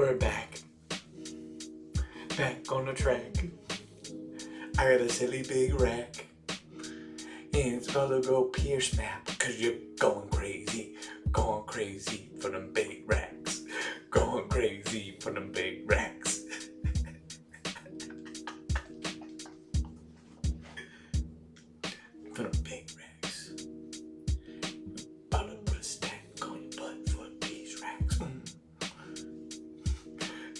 We're back on the track. I got a silly big rack, and it's about to go pierce map, cause you're going crazy for them big racks, going crazy for them big racks. For them big racks. About to put a stack on your butt for these racks.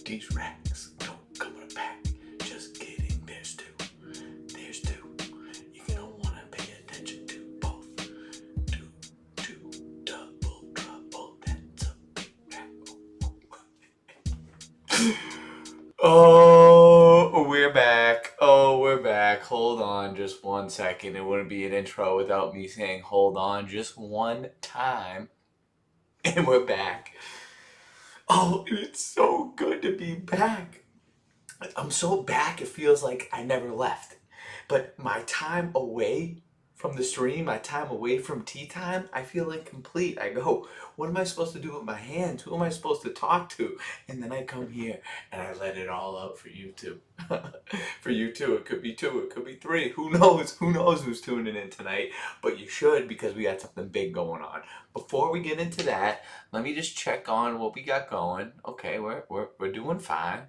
These racks don't come in a pack. Just kidding, there's two. There's two. You don't want to pay attention to both. Two, double trouble. That's a big rack. Oh, we're back. We're back. Hold on just 1 second. It wouldn't be an intro without me saying hold on just one time. And we're back. Oh, it's so good to be back. I'm so back, it feels like I never left. But my time away from the stream, my time away from tea time, I feel incomplete. I go, what am I supposed to do with my hands? Who am I supposed to talk to? And then I come here and I let it all out for you two. For you two, it could be two, it could be three. Who knows? Who knows who's tuning in tonight? But you should, because we got something big going on. Before we get into that, let me just check on what we got going. Okay, we're doing fine.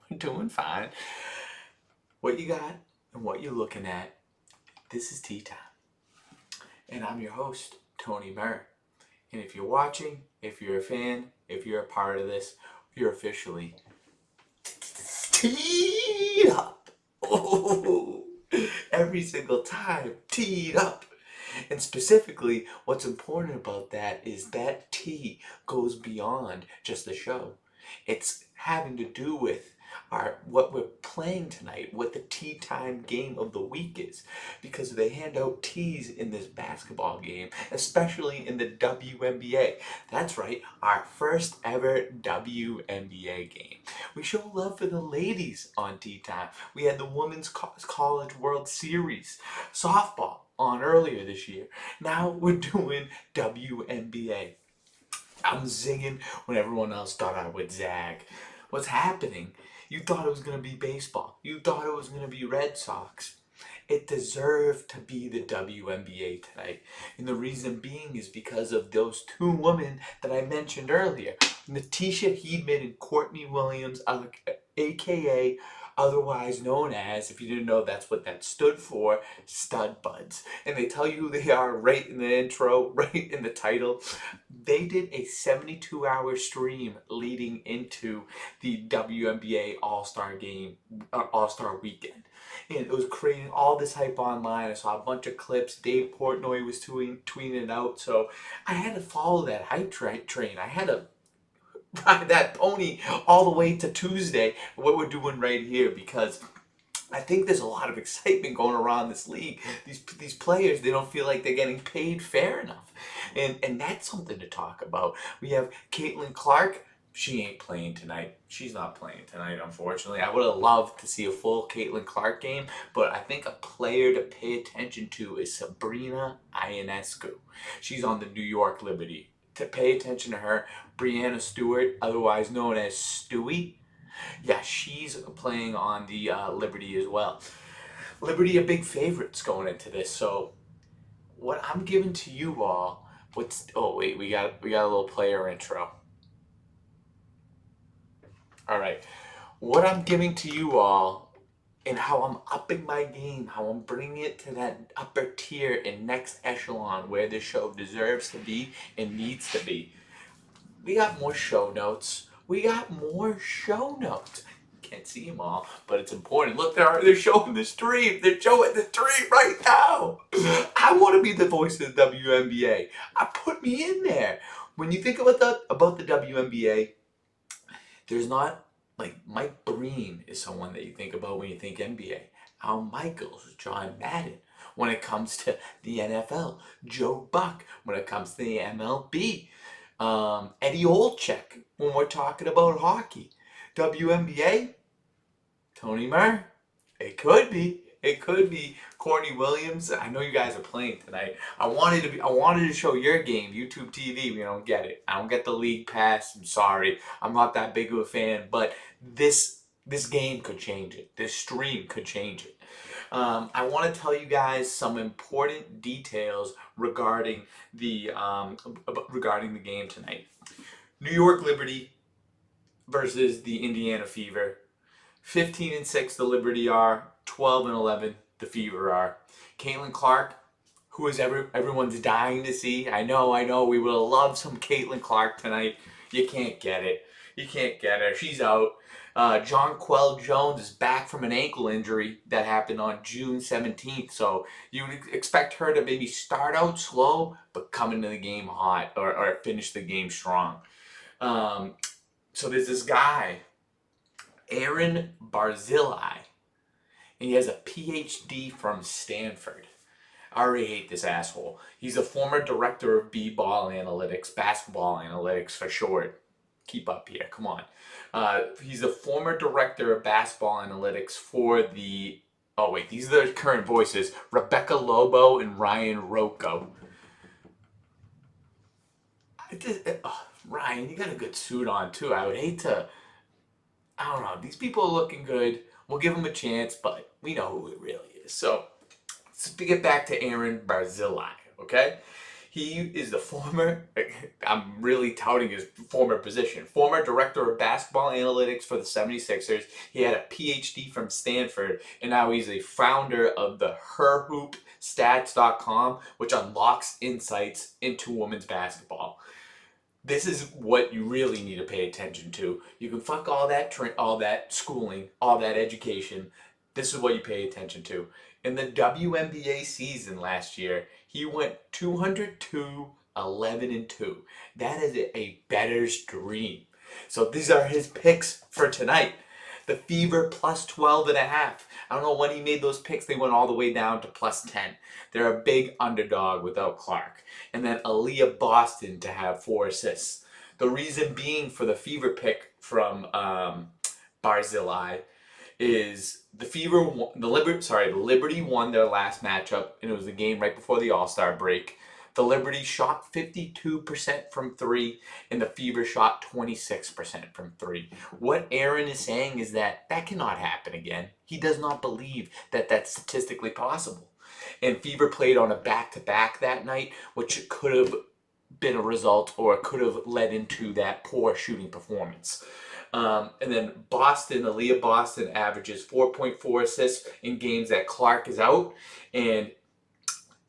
We're doing fine. What you got and what you're looking at, this is Tea Time. And I'm your host, Tony Merritt. And if you're watching, if you're a fan, if you're a part of this, you're officially teed up. Oh, every single time, teed up. And specifically, what's important about that is that tea goes beyond just the show. It's having to do with what we're playing tonight, what the tea time game of the week is, because they hand out teas in this basketball game, especially in the WNBA. That's right, our first ever WNBA game. We show love for the ladies on tea time. We had the Women's College World Series softball on earlier this year. Now we're doing WNBA. I'm zigging when everyone else thought I would zag. What's happening? You thought it was going to be baseball. You thought it was going to be Red Sox. It deserved to be the WNBA tonight. And the reason being is because of those two women that I mentioned earlier. Natisha Heedman and Courtney Williams, aka otherwise known as, if you didn't know that's what that stood for, Stud Buds. And they tell you who they are right in the intro, right in the title. They did a 72-hour stream leading into the WNBA All-Star game, All-Star weekend. And it was creating all this hype online. I saw a bunch of clips. Dave Portnoy was tweeting it out. So I had to follow that hype train. I had to ride that pony all the way to Tuesday, what we're doing right here, because I think there's a lot of excitement going around this league. These players, they don't feel like they're getting paid fair enough. And that's something to talk about. We have Caitlin Clark. She ain't playing tonight. She's not playing tonight, unfortunately. I would have loved to see a full Caitlin Clark game, but I think a player to pay attention to is Sabrina Ionescu. She's on the New York Liberty. To pay attention to her, Brianna Stewart, otherwise known as Stewie. Yeah, she's playing on the Liberty as well. Liberty are big favorites going into this. So what I'm giving to you all, we got a little player intro. All right, what I'm giving to you all and how I'm upping my game, how I'm bringing it to that upper tier and next echelon where this show deserves to be and needs to be. We got more show notes. Can't see them all, but it's important. Look, they're showing the stream. They're showing the stream right now. I want to be the voice of the WNBA. Put me in there. When you think about the WNBA, there's not, like, Mike Breen is someone that you think about when you think NBA. Al Michaels, John Madden. When it comes to the NFL, Joe Buck. When it comes to the MLB, Eddie Olczyk. When we're talking about hockey, WNBA, Tony Murr. It could be. It could be Courtney Williams. I know you guys are playing tonight. I wanted to show your game, YouTube TV. We don't get it. I don't get the league pass. I'm sorry. I'm not that big of a fan, but this game could change it. This stream could change it. I want to tell you guys some important details regarding the game tonight. New York Liberty versus the Indiana Fever. 15-6 the Liberty are, 12-11 the Fever are. Caitlin Clark, who is everyone's dying to see. I know, we would have loved some Caitlin Clark tonight. You can't get it. You can't get her. She's out. Jonquel Jones is back from an ankle injury that happened on June 17th. So you would expect her to maybe start out slow, but come into the game hot or finish the game strong. So there's this guy, Aaron Barzilai, and he has a PhD from Stanford. I already hate this asshole. He's a former director of B-ball analytics, basketball analytics for short. Keep up here, come on. He's a former director of basketball analytics for the... Oh wait, these are the current voices. Rebecca Lobo and Ryan Rocco. Ryan, you got a good suit on too. I would hate to... I don't know. These people are looking good. We'll give them a chance, but we know who it really is. So, let's get back to Aaron Barzilai, okay? He is the former, I'm really touting his former position, former director of basketball analytics for the 76ers. He had a PhD from Stanford, and now he's a founder of the herhoopstats.com, which unlocks insights into women's basketball. This is what you really need to pay attention to. You can fuck all that schooling, all that education. This is what you pay attention to. In the WNBA season last year, he went 202, 11 and 2. That is a bettor's dream. So these are his picks for tonight. The Fever plus 12 and a half. I don't know when he made those picks. They went all the way down to plus 10. They're a big underdog without Clark. And then Aaliyah Boston to have 4 assists. The reason being for the Fever pick from Barzilai is the Liberty won their last matchup, and it was the game right before the All-Star break. The Liberty shot 52% from 3, and the Fever shot 26% from 3. What Aaron is saying is that cannot happen again. He does not believe that that's statistically possible. And Fever played on a back-to-back that night, which could have been a result or could have led into that poor shooting performance. And then Aaliyah Boston averages 4.4 assists in games that Clark is out, and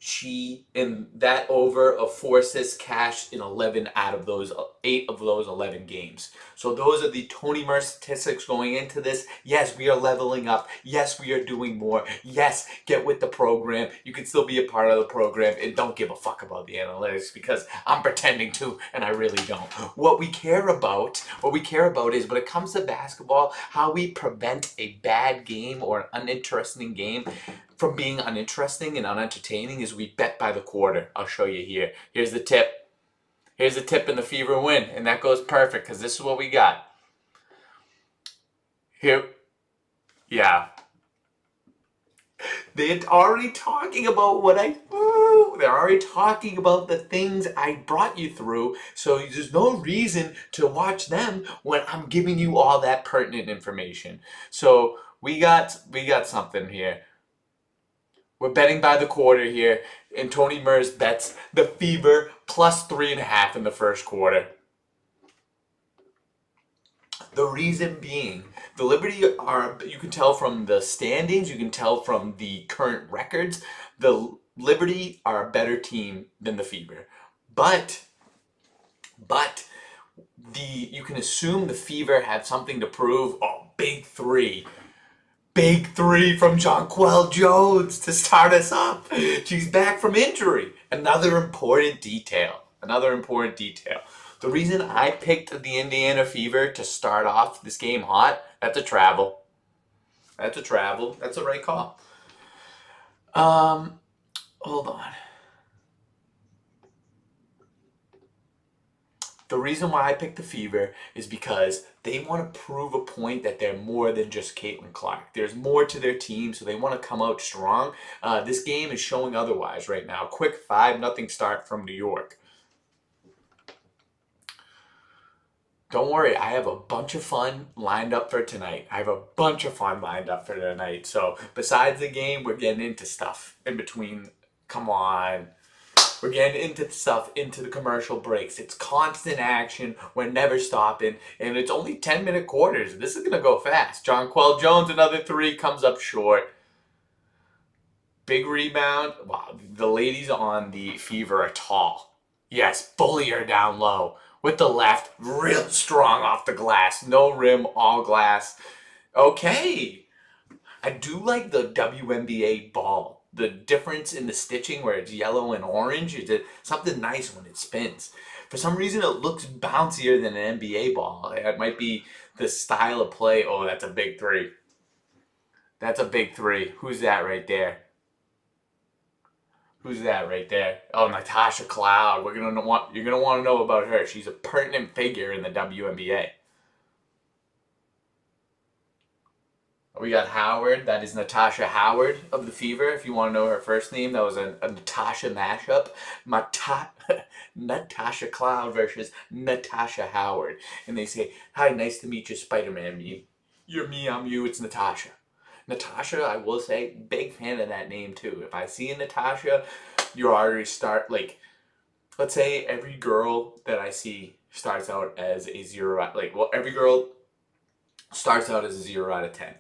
she, in that over of 4 assists, cashed in 8 of those 11 games. So those are the Tony Murr statistics going into this. Yes, we are leveling up. Yes, we are doing more. Yes, get with the program. You can still be a part of the program and don't give a fuck about the analytics, because I'm pretending to and I really don't. What we care about is, when it comes to basketball, how we prevent a bad game or an uninteresting game from being uninteresting and unentertaining is we bet by the quarter. I'll show you here. Here's the tip. Here's the tip in the Fever win, and that goes perfect because this is what we got. Here, yeah. They're already talking about they're already talking about the things I brought you through, so there's no reason to watch them when I'm giving you all that pertinent information. So we got something here. We're betting by the quarter here, and Tony Murr's bets the Fever plus 3.5 in the first quarter. The reason being, the Liberty are, you can tell from the standings, you can tell from the current records, the Liberty are a better team than the Fever. But you can assume the Fever have something to prove. Oh, big three. Big three from Jonquel Jones to start us up. She's back from injury. Another important detail. The reason I picked the Indiana Fever to start off this game hot, that's a travel. That's a right call. Hold on. The reason why I picked the Fever is because they want to prove a point that they're more than just Caitlin Clark. There's more to their team, so they want to come out strong. This game is showing otherwise right now. Quick 5-0 start from New York. Don't worry, I have a bunch of fun lined up for tonight. So besides the game, we're getting into stuff in between. Come on. We're getting into stuff into the commercial breaks. It's constant action. We're never stopping. And it's only 10-minute quarters. This is going to go fast. Jonquel Jones, another 3, comes up short. Big rebound. Wow, the ladies on the Fever are tall. Yes, bully her down low. With the left, real strong off the glass. No rim, all glass. Okay. I do like the WNBA ball. The difference in the stitching where it's yellow and orange is something nice when it spins. For some reason, it looks bouncier than an NBA ball. It might be the style of play. Oh, that's a big 3. That's a big 3. Who's that right there? Oh, Natasha Cloud. You're gonna want to know about her. She's a pertinent figure in the WNBA. We got Howard. That is Natasha Howard of the Fever. If you want to know her first name, that was a Natasha mashup. Natasha Cloud versus Natasha Howard. And they say, hi, nice to meet you, Spider-Man. You're me, I'm you, it's Natasha. Natasha, I will say, big fan of that name too. If I see a Natasha, you already start, like, let's say every girl that I see starts out as a 0, every girl starts out as a 0 out of 10.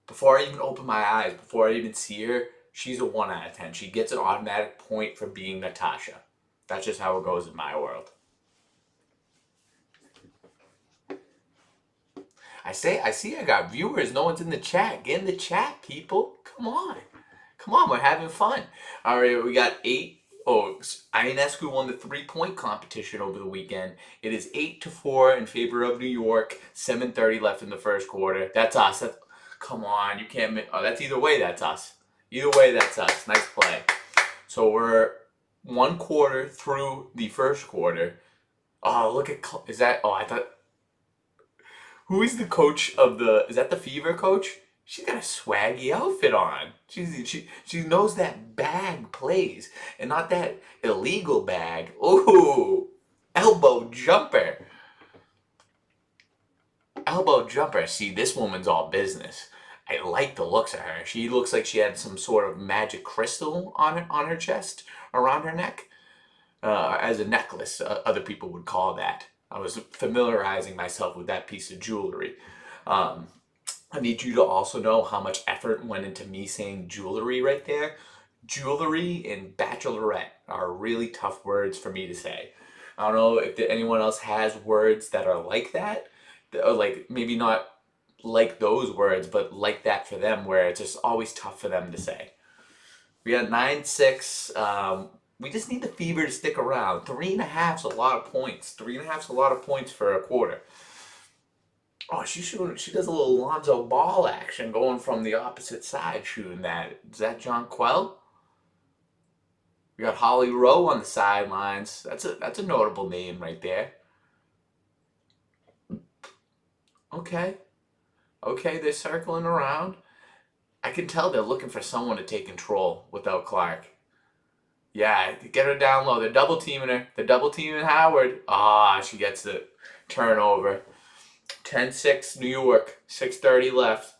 Before I even open my eyes, before I even see her, she's a 1 out of 10. She gets an automatic point for being Natasha. That's just how it goes in my world. I see I got viewers. No one's in the chat. Get in the chat, people. Come on, we're having fun. All right, we got 8. Oh, Ionescu won the 3-point competition over the weekend. It is 8-4 in favor of New York. 7:30 left in the first quarter. That's us. Come on, you can't. Oh, that's either way. That's us. Either way, that's us. Nice play. So we're 1 quarter through the first quarter. Oh, look at. Is that? Oh, I thought. Who is the coach of the? Is that the Fever coach? She's got a swaggy outfit on. She knows that bag plays and not that illegal bag. Ooh, elbow jumper. See, this woman's all business. I like the looks of her. She looks like she had some sort of magic crystal on her chest, around her neck, as a necklace. Other people would call that. I was familiarizing myself with that piece of jewelry. I need you to also know how much effort went into me saying jewelry right there. Jewelry and bachelorette are really tough words for me to say. I don't know if anyone else has words that are like that. Like, maybe not like those words, but like that for them, where it's just always tough for them to say. We got 9-6. We just need the Fever to stick around. 3.5's a lot of points. 3.5's a lot of points for a quarter. Oh, she does a little Lonzo Ball action going from the opposite side shooting that. Is that Jonquel? We got Holly Rowe on the sidelines. That's a notable name right there. Okay, they're circling around. I can tell they're looking for someone to take control without Clark. Yeah, get her down low. They're double teaming her. They're double teaming Howard. She gets the turnover. 10-6 New York. 6:30 left.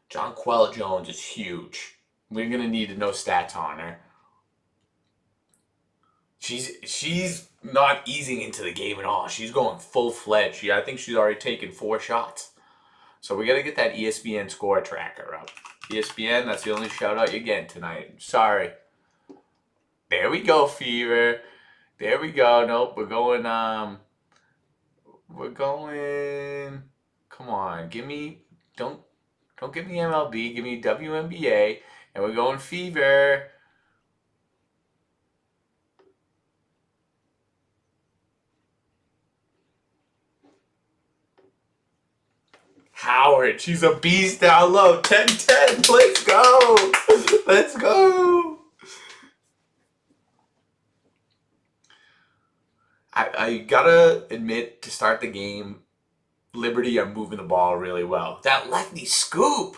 Jonquel Jones is huge. We're gonna need to know stats on her. She's not easing into the game at all. She's going full-fledged. I think she's already taken 4 shots. So we got to get that ESPN score tracker up. ESPN, that's the only shout-out you're getting tonight. Sorry. There we go, Fever. There we go. Nope, we're going, come on. Don't give me MLB. Give me WNBA. And we're going Fever. Howard, she's a beast down low. 10-10. Let's go. Let's go. I gotta admit, to start the game, Liberty are moving the ball really well. That lefty scoop.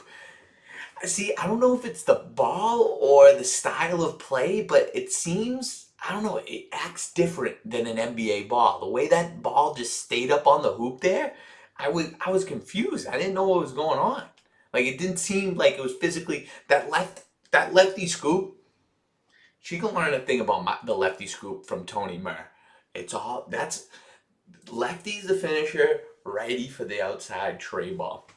See, I don't know if it's the ball or the style of play, but it seems, I don't know, it acts different than an NBA ball. The way that ball just stayed up on the hoop there, I was confused. I didn't know what was going on. Like, it didn't seem like it was physically that lefty scoop. She can learn a thing about the lefty scoop from Tony Murr. It's all that's lefty's the finisher, righty for the outside tray ball.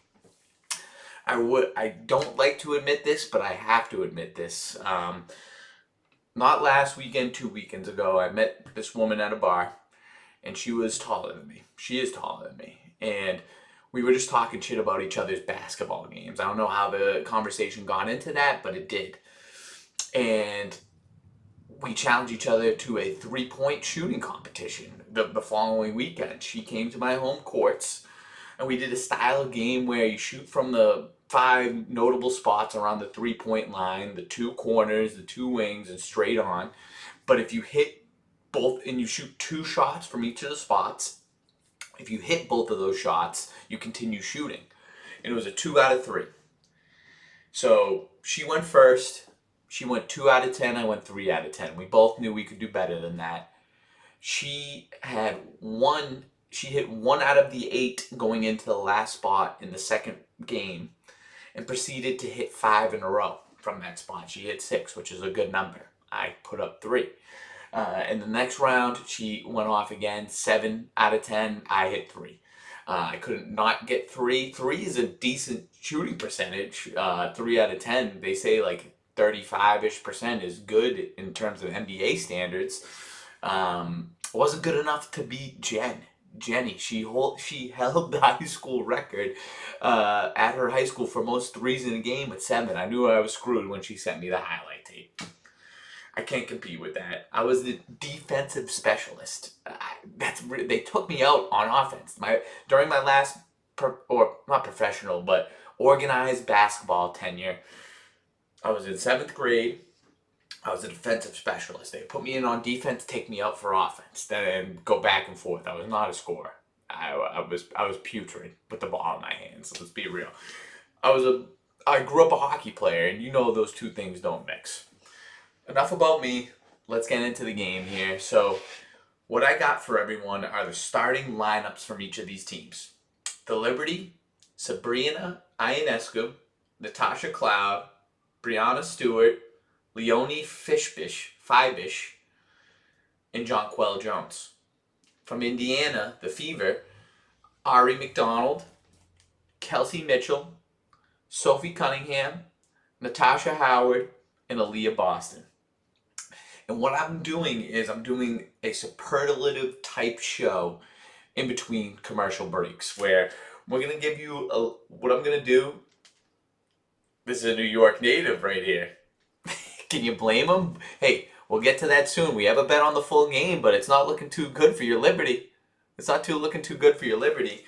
I don't like to admit this, but I have to admit this. Not last weekend, 2 weekends ago, I met this woman at a bar, and she was taller than me. She is taller than me, and we were just talking shit about each other's basketball games. I don't know how the conversation got into that, but it did. And we challenged each other to a 3-point shooting competition the following weekend. She came to my home courts, and we did a style of game where you shoot from the 5 notable spots around the 3-point line, the 2 corners, the 2 wings, and straight on. But if you hit both, and you shoot 2 shots from each of the spots, if you hit both of those shots, you continue shooting. And it was a 2 out of 3. So she went first. She went 2 out of 10. I went 3 out of 10. We both knew we could do better than that. She hit 1 out of the 8 going into the last spot in the second game, and proceeded to hit 5 in a row from that spot. She hit 6, which is a good number. I put up 3. In the next round, she went off again, 7 out of 10. I hit 3. I couldn't not get 3. 3 is a decent shooting percentage. 3 out of 10, they say like 35-ish% is good in terms of NBA standards. Wasn't good enough to beat Jenny. She held the high school record at her high school for most threes in a game with 7. I knew I was screwed when she sent me the highlight tape. I can't compete with that. I was the defensive specialist. They took me out on offense. During my last, or not professional, but organized basketball tenure, I was in 7th grade. I was a defensive specialist. They put me in on defense, take me out for offense, then go back and forth. I was not a scorer. I was putrid with the ball in my hands. Let's be real. I grew up a hockey player, and you know those two things don't mix. Enough about me. Let's get into the game here. So, what I got for everyone are the starting lineups from each of these teams. The Liberty, Sabrina Ionescu, Natasha Cloud, Brianna Stewart, Leonie Fibish, and Jonquel Jones. From Indiana, the Fever, Ari McDonald, Kelsey Mitchell, Sophie Cunningham, Natasha Howard, and Aaliyah Boston. And what I'm doing is I'm doing a superlative type show in between commercial breaks where we're going to give you what I'm going to do. This is a New York native right here. Can you blame him? Hey, we'll get to that soon. We have a bet on the full game, but it's not looking too good for your Liberty. Looking too good for your Liberty.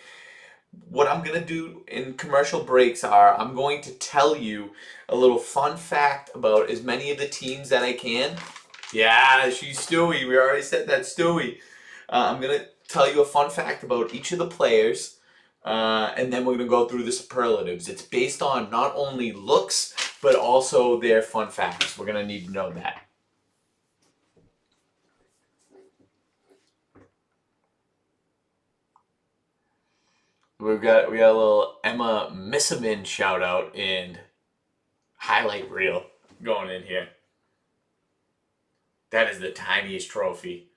What I'm going to do in commercial breaks are I'm going to tell you a little fun fact about as many of the teams that I can. Yeah, she's Stewie. We already said that, Stewie. I'm going to tell you a fun fact about each of the players, and then we're going to go through the superlatives. It's based on not only looks, but also their fun facts. We're going to need to know that. We got a little Emma Missaman shout out and highlight reel going in here. That is the tiniest trophy.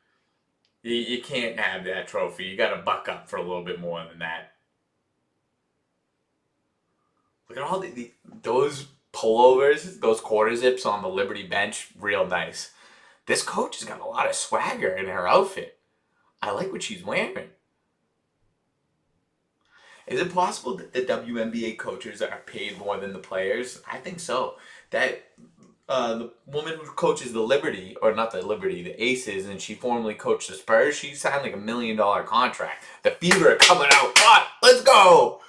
You can't have that trophy. You got to buck up for a little bit more than that. Look at all those pullovers, those quarter zips on the Liberty bench. Real nice. This coach has got a lot of swagger in her outfit. I like what she's wearing. Is it possible that the WNBA coaches are paid more than the players? I think so. That the woman who coaches the Liberty, or not the Liberty, the Aces, and she formerly coached the Spurs, she signed like $1 million contract. The Fever are coming out hot. Let's go!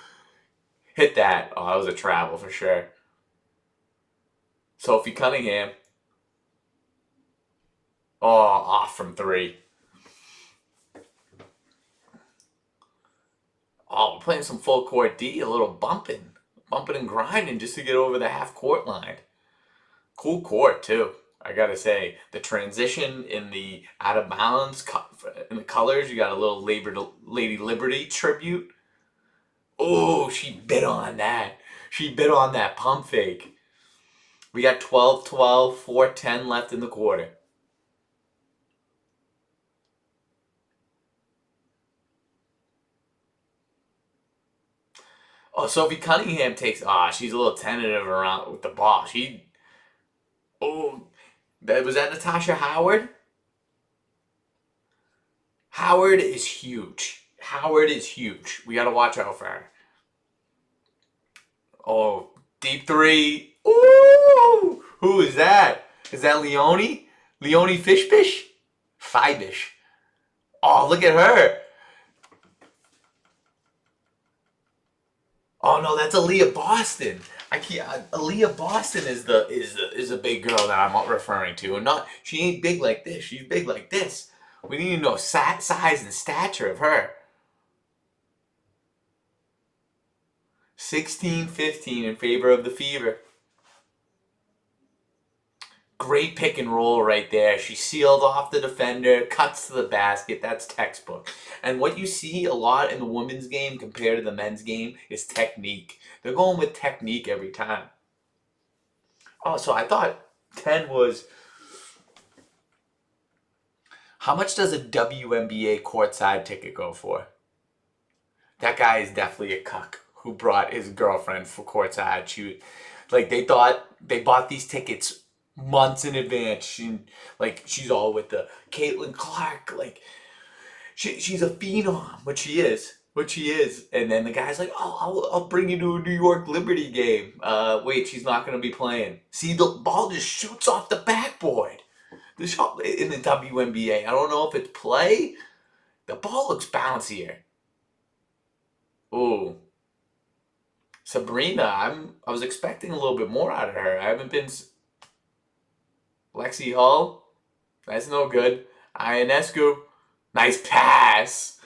Hit that. Oh, that was a travel for sure. Sophie Cunningham. Oh, off from 3. Oh, we're playing some full court D, a little bumping and grinding just to get over the half court line. Cool court too. I gotta say, the transition in the out of bounds in the colors. You got a little Lady Liberty tribute. Oh, she bit on that. She bit on that pump fake. We got 12-12, 4:10 left in the quarter. Oh, Sophie Cunningham takes. She's a little tentative around with the ball. Oh, was that Natasha Howard? Howard is huge. Howard is huge. We gotta watch out for her. Oh, deep three. Ooh, who is that? Is that Leone? Leone Fishbish? Fibish. Oh, look at her. Oh no, that's Aaliyah Boston. I can't. Aaliyah Boston is a big girl that I'm referring to, and not she ain't big like this. She's big like this. We need to know size and stature of her. 16-15 in favor of the Fever. Great pick and roll right there. She sealed off the defender, cuts to the basket. That's textbook. And what you see a lot in the women's game compared to the men's game is technique. They're going with technique every time. Oh, so I thought 10 was. How much does a WNBA courtside ticket go for? That guy is definitely a cuck who brought his girlfriend for courtside. They bought these tickets months in advance. She's all with the Caitlin Clark. She's a phenom. What she is. What she is. And then the guy's like, oh, I'll bring you to a New York Liberty game. Wait, she's not going to be playing. See, the ball just shoots off the backboard. The shot in the WNBA. I don't know if it's play. The ball looks bouncier. Ooh. Sabrina, I was expecting a little bit more out of her. I haven't been. Lexi Hull, that's no good. Ionescu, nice pass.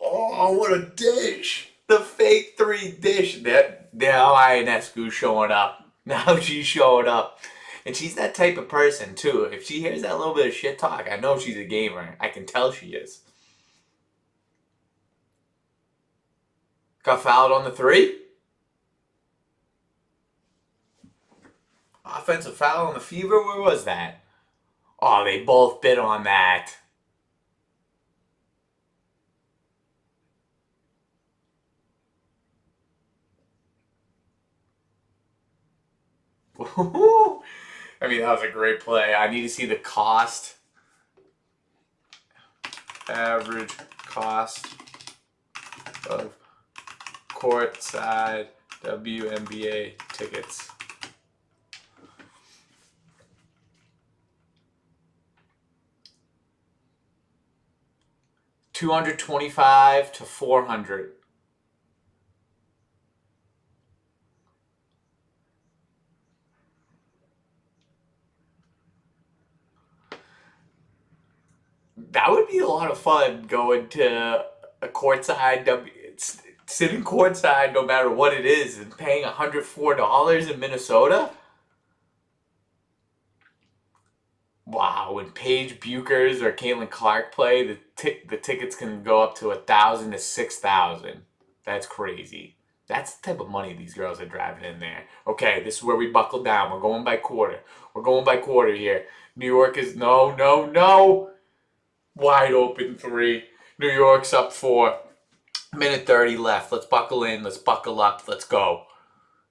Oh, what a dish! The fake three dish. Now Ionescu showing up. Now she's showing up. And she's that type of person too. If she hears that little bit of shit talk, I know she's a gamer. I can tell she is. Got fouled on the three. Offensive foul on the Fever? Where was that? Oh, they both bit on that. I mean, that was a great play. I need to see the cost. Average cost of courtside WNBA tickets. $225 to $400. That would be a lot of fun going to a courtside sitting courtside no matter what it is and paying $104 in Minnesota. Wow, when Paige Buchers or Caitlin Clark play, the tickets can go up to $1,000 to $6,000. That's crazy. That's the type of money these girls are driving in there. Okay, this is where we buckle down. We're going by quarter. We're going by quarter here. New York is no. Wide open three. New York's up 4. Minute 30 left. Let's buckle in. Let's buckle up. Let's go.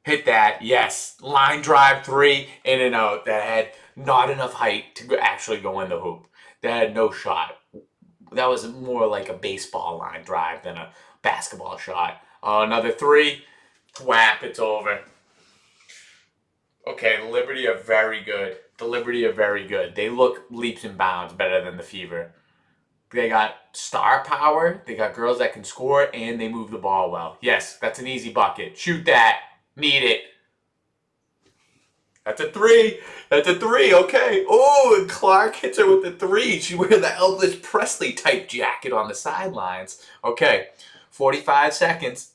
Hit that. Yes. Line drive 3. In and out. That had not enough height to actually go in the hoop. That had no shot. That was more like a baseball line drive than a basketball shot. Another 3. Thwap. It's over. Okay, the Liberty are very good. They look leaps and bounds better than the Fever. They got star power. They got girls that can score, and they move the ball well. Yes, that's an easy bucket. Shoot that. Need it. That's a 3. Okay. Oh, and Clark hits her with the 3. She wears the Elvis Presley type jacket on the sidelines. Okay. 45 seconds.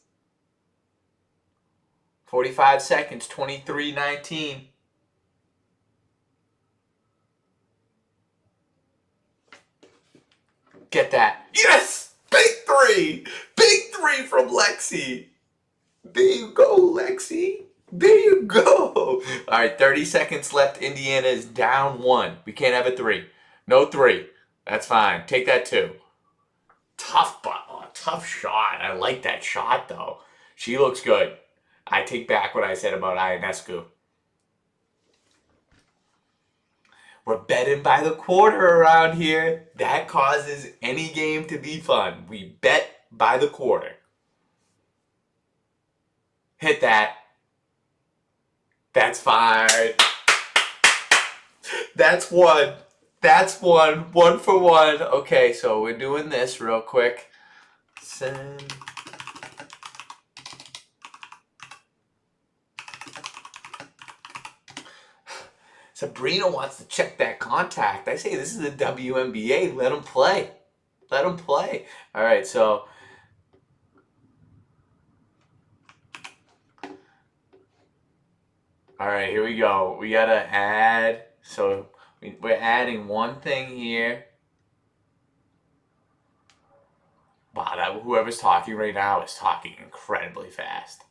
45 seconds. 23-19. Get that. Yes! Big three! Big three from Lexi. There you go, Lexi. There you go. All right, 30 seconds left. Indiana is down 1. We can't have a 3. No 3. That's fine. Take that 2. Tough shot. I like that shot, though. She looks good. I take back what I said about Ionescu. We're betting by the quarter around here. That causes any game to be fun. We bet by the quarter. Hit that. That's fine. That's one. That's one. 1 for 1. Okay, so we're doing this real quick. Send. Sabrina wants to check that contact. I say this is the WNBA. Let them play. Let them play. All right, so. All right, here we go. We got to add. So we're adding one thing here. Wow, whoever's talking right now is talking incredibly fast.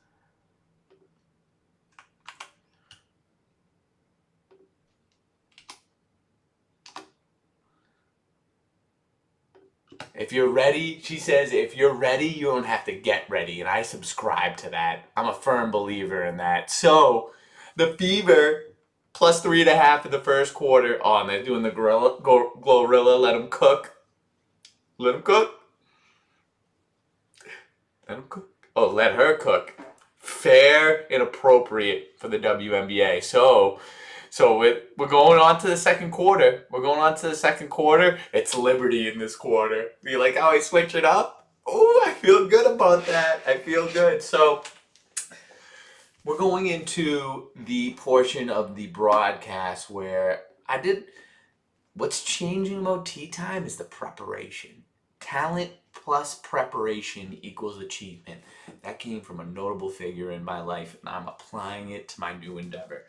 If you're ready, she says, if you're ready, you don't have to get ready. And I subscribe to that. I'm a firm believer in that. So, the Fever, plus 3.5 in the first quarter. Oh, and they're doing the Glorilla. Let them cook. Let them cook. Let them cook. Oh, let her cook. Fair and appropriate for the WNBA. So we're going on to the second quarter. We're going on to the second quarter. It's Liberty in this quarter. You like how I switch it up? Oh, I feel good about that. I feel good. So we're going into the portion of the broadcast where what's changing about tea time is the preparation. Talent plus preparation equals achievement. That came from a notable figure in my life, and I'm applying it to my new endeavor.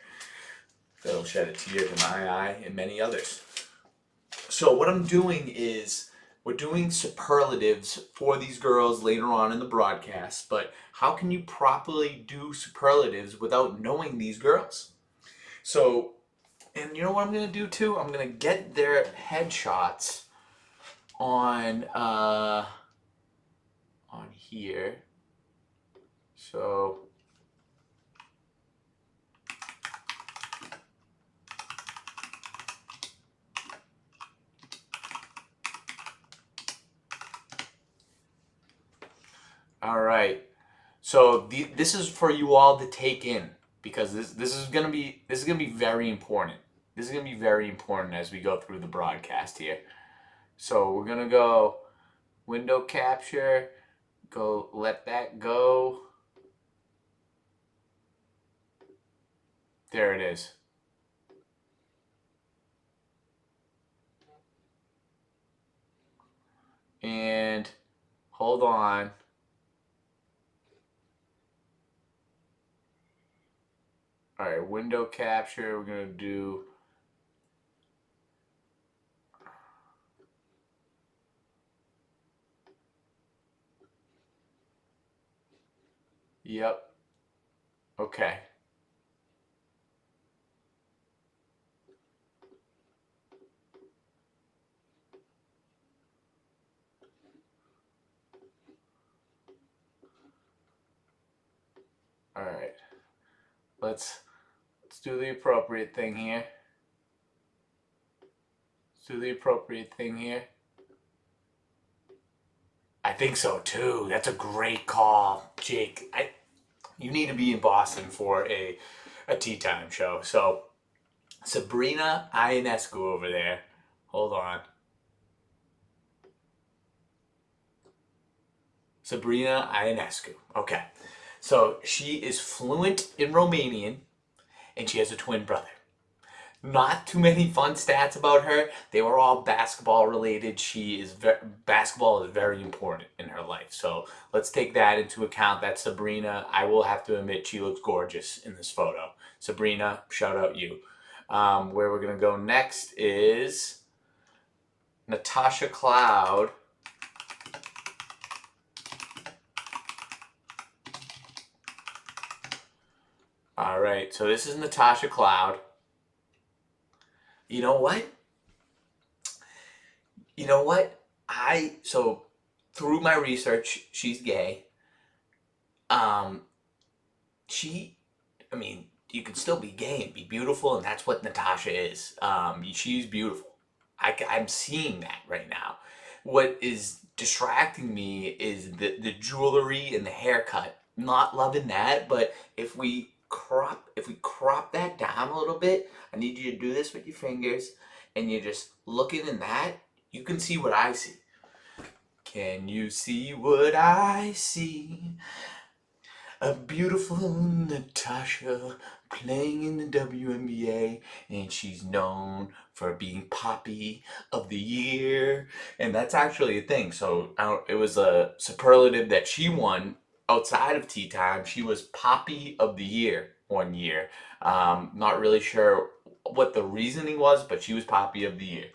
That'll shed a tear to my eye and many others. So what I'm doing is we're doing superlatives for these girls later on in the broadcast, but how can you properly do superlatives without knowing these girls? So, and you know what I'm going to do too? I'm going to get their headshots on here. So all right. So this is for you all to take in because this is gonna be very important. This is gonna be very important as we go through the broadcast here. So we're gonna go window capture. Go let that go. There it is. And hold on. All right, window capture. We're gonna do. Yep. Okay. All right. Let's do the appropriate thing here. Let's do the appropriate thing here. I think so too. That's a great call, Jake. You need to be in Boston for a tea time show. So Sabrina Ionescu over there. Hold on. Sabrina Ionescu. Okay. So she is fluent in Romanian and she has a twin brother. Not too many fun stats about her. They were all basketball related. Basketball is very important in her life. So let's take that into account. That's Sabrina. I will have to admit she looks gorgeous in this photo. Sabrina, shout out you. Where we're gonna go next is Natasha Cloud. All right, so this is Natasha Cloud. You know what? You know what? So through my research, she's gay. Um, she, I mean, you can still be gay and be beautiful, and that's what Natasha is. She's beautiful. I'm seeing that right now. What is distracting me is the jewelry and the haircut. Not loving that, but if we crop that down a little bit, I need you to do this with your fingers, and you're just looking in that. You can see what I see. Can you see what I see? A beautiful Natasha playing in the WNBA, and she's known for being Poppy of the Year, and that's actually a thing. So it was a superlative that she won outside of tea time. She was Poppy of the Year one year. Not really sure what the reasoning was, but she was Poppy of the Year.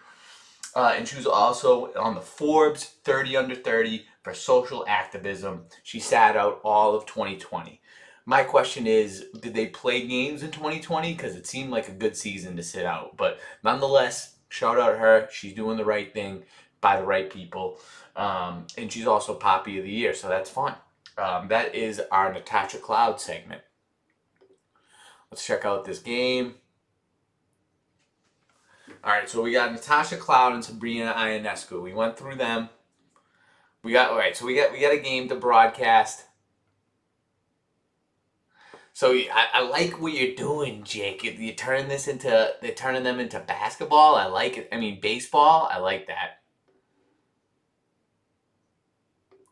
And she was also on the Forbes 30 Under 30 for social activism. She sat out all of 2020. My question is, did they play games in 2020? Because it seemed like a good season to sit out. But nonetheless, shout out her. She's doing the right thing by the right people. And she's also Poppy of the Year, so that's fun. That is our Natasha Cloud segment. Let's check out this game. All right, so we got Natasha Cloud and Sabrina Ionescu. We went through them. We got a game to broadcast. So I like what you're doing, Jake. They're turning them into basketball. I like it. I mean, baseball. I like that.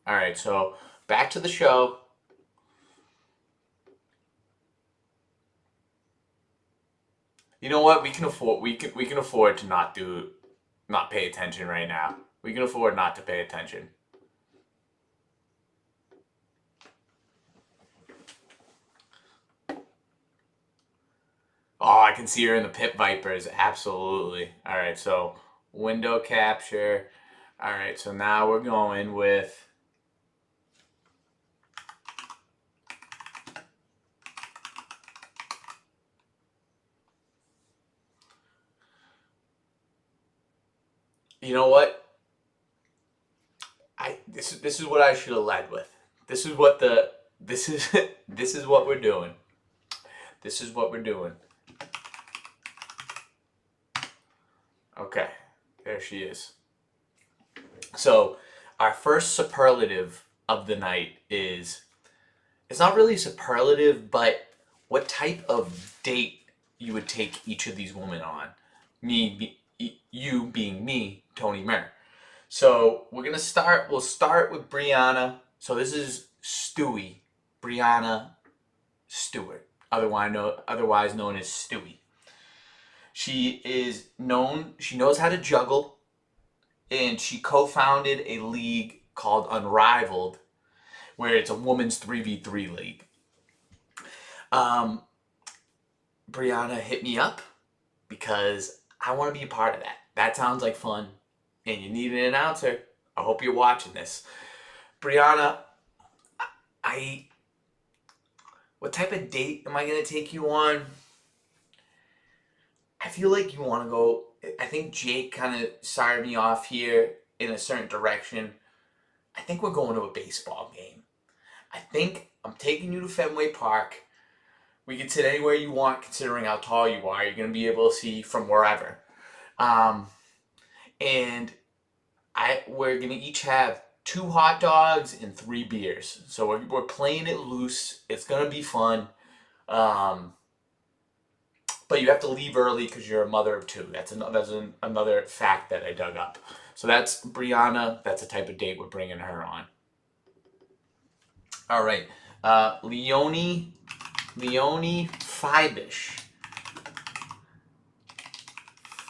All right, so back to the show. You know what? We can afford to not pay attention right now. We can afford not to pay attention. Oh, I can see her in the Pit Vipers. Absolutely. All right, so window capture. All right, so now we're going with. You know what? This is what I should have led with. This is what this is what we're doing. This is what we're doing. Okay, there she is. So, our first superlative of the night is, it's not really superlative, but what type of date you would take each of these women on. You being me, Tony Mer. So we'll start with Brianna. So this is Stewie, Brianna Stewart, otherwise known as Stewie. She knows how to juggle, and she co-founded a league called Unrivaled, where it's a women's 3v3 league. Brianna hit me up because I want to be a part of that. That sounds like fun, and you need an announcer. I hope you're watching this. Brianna, what type of date am I going to take you on? I feel like you want to go. I think Jake kind of started me off here in a certain direction. I think we're going to a baseball game. I think I'm taking you to Fenway Park. We can sit anywhere you want, considering how tall you are. You're going to be able to see from wherever. And we're going to each have 2 hot dogs and 3 beers. So we're playing it loose. It's going to be fun. But you have to leave early because you're a mother of 2. That's another fact that I dug up. So that's Brianna. That's the type of date we're bringing her on. All right. Leonie Fibish.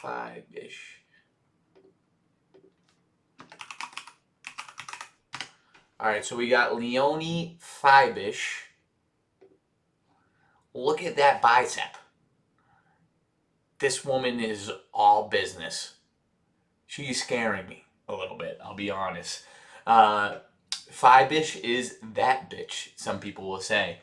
5-ish. All right, so we got Leonie 5-ish. Look at that bicep. This woman is all business. She's scaring me a little bit, I'll be honest. 5-ish is that bitch, some people will say.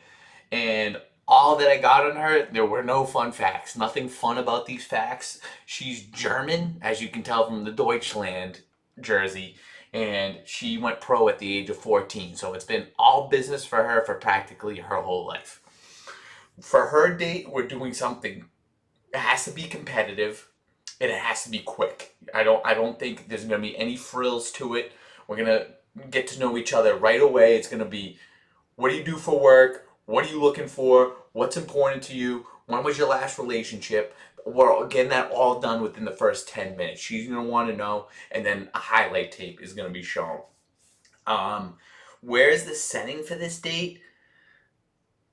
And all that I got on her, there were no fun facts. Nothing fun about these facts. She's German, as you can tell from the Deutschland jersey, and she went pro at the age of 14. So it's been all business for her for practically her whole life. For her date, we're doing something. It has to be competitive, and it has to be quick. I don't think there's gonna be any frills to it. We're gonna get to know each other right away. It's gonna be, what do you do for work? What are you looking for? What's important to you? When was your last relationship? We're getting that all done within the first 10 minutes. She's going to want to know, and then a highlight tape is going to be shown. Where is the setting for this date?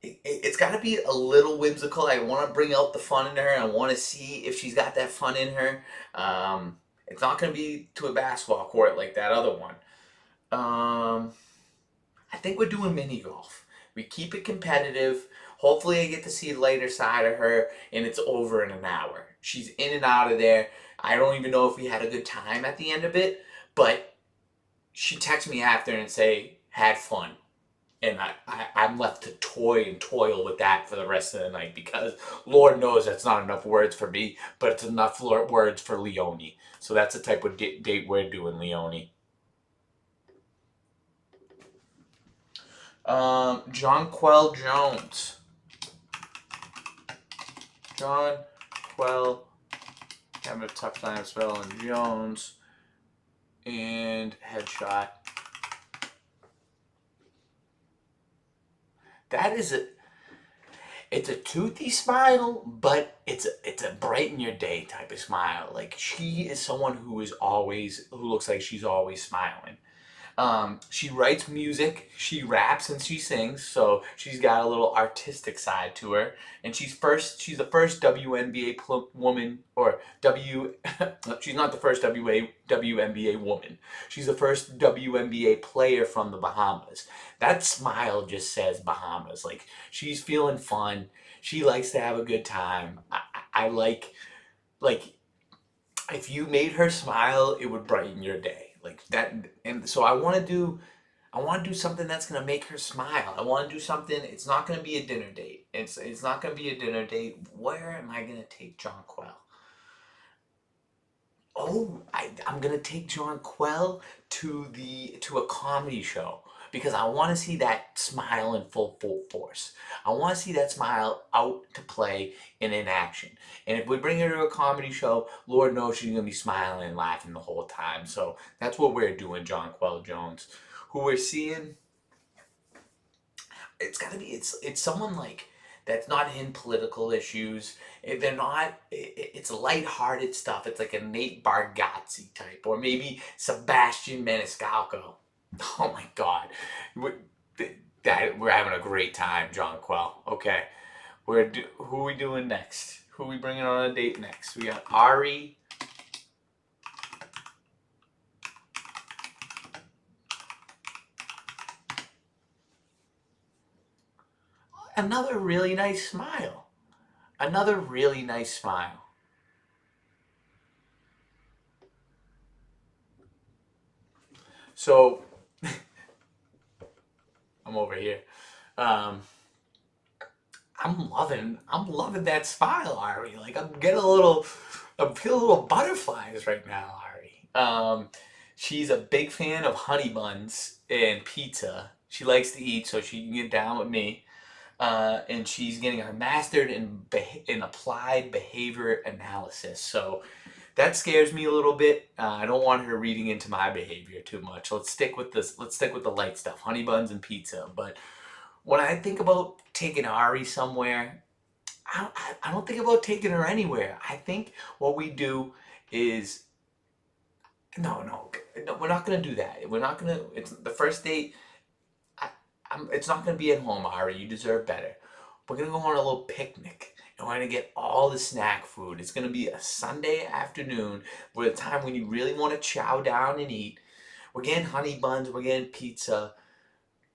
It's got to be a little whimsical. I want to bring out the fun in her. I want to see if she's got that fun in her. It's not going to be to a basketball court like that other one. I think we're doing mini golf. We keep it competitive. Hopefully I get to see the lighter side of her, and it's over in an hour. She's in and out of there. I don't even know if we had a good time at the end of it, but she texts me after and say, had fun. And I'm left to toy and toil with that for the rest of the night, because Lord knows that's not enough words for me, but it's enough words for Leonie. So that's the type of date we're doing, Leonie. Jonquel Jones. Jonquel, having a tough time spelling Jones, and headshot. That is it's a toothy smile, but it's a brighten your day type of smile. Like, she is someone who looks like she's always smiling. She writes music, she raps, and she sings, so she's got a little artistic side to her. And she's the first WNBA woman, or she's not the first WNBA woman. She's the first WNBA player from the Bahamas. That smile just says Bahamas. Like, she's feeling fun. She likes to have a good time. I like, if you made her smile, it would brighten your day. Like that, and so I want to do something that's gonna make her smile. I want to do something. It's not gonna be a dinner date. It's not gonna be a dinner date. Where am I gonna take Jonquel? Oh, I'm gonna take Jonquel to a comedy show, because I want to see that smile in full force. I want to see that smile out to play and in action. And if we bring her to a comedy show, Lord knows she's gonna be smiling and laughing the whole time. So that's what we're doing, Jonquel Jones. Who we're seeing, it's gotta be it's someone like that's not in political issues. They're not. It's lighthearted stuff. It's like a Nate Bargatze type, or maybe Sebastian Maniscalco. Oh my God, we're having a great time, Jonquel. Okay, who are we doing next? Who are we bringing on a date next? We got Ari. Another really nice smile. Another really nice smile. So, I'm over here. I'm loving that smile, Ari. Like, I'm feeling a little butterflies right now, Ari. She's a big fan of honey buns and pizza. She likes to eat, so she can get down with me. And she's getting her mastered in applied behavior analysis. So that scares me a little bit. I don't want her reading into my behavior too much. Let's stick with this. Let's stick with the light stuff: honey buns and pizza. But when I think about taking Ari somewhere, I don't think about taking her anywhere. I think what we do is no, we're not gonna do that. We're not gonna. It's the first date. It's not going to be at home, Ari. You deserve better. We're going to go on a little picnic, and we're gonna get all the snack food. It's gonna be a Sunday afternoon, where the time when you really want to chow down and eat. We're getting honey buns, we're getting pizza,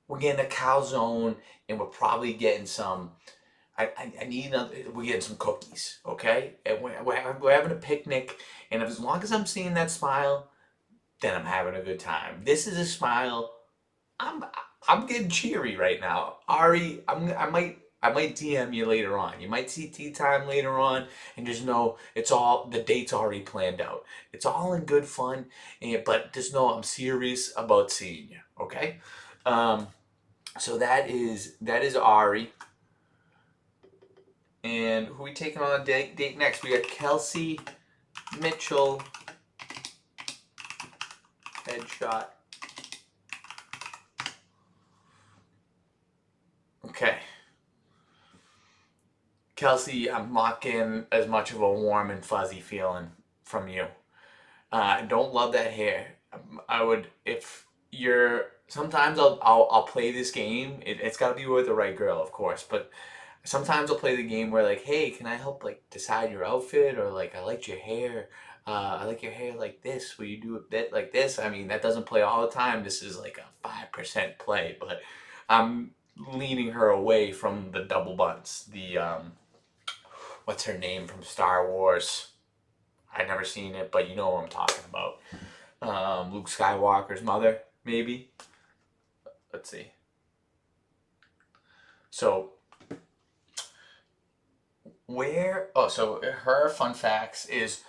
we're getting a calzone, and we're probably getting some. I need another. We're getting some cookies, okay? And we're having a picnic, and as long as I'm seeing that smile, then I'm having a good time. This is a smile. I'm I'm getting cheery right now. Ari, I might DM you later on. You might see tea time later on, and just know the date's already planned out. It's all in good fun, but just know I'm serious about seeing you. Okay, um, so that is Ari, and who we taking on a date next? We got Kelsey Mitchell, headshot. Okay. Kelsey, I'm not getting as much of a warm and fuzzy feeling from you. I don't love that hair. I would, if you're, sometimes I'll play this game. It's got to be with the right girl, of course, but sometimes I'll play the game where like, hey, can I help like decide your outfit, or like I liked your hair. I like your hair like this. Will you do it bit like this? I mean, that doesn't play all the time. This is like a 5% play, but I'm leaning her away from the double buns. What's her name from Star Wars? I've never seen it, but you know what I'm talking about. Luke Skywalker's mother, maybe. Let's see. So so her fun facts is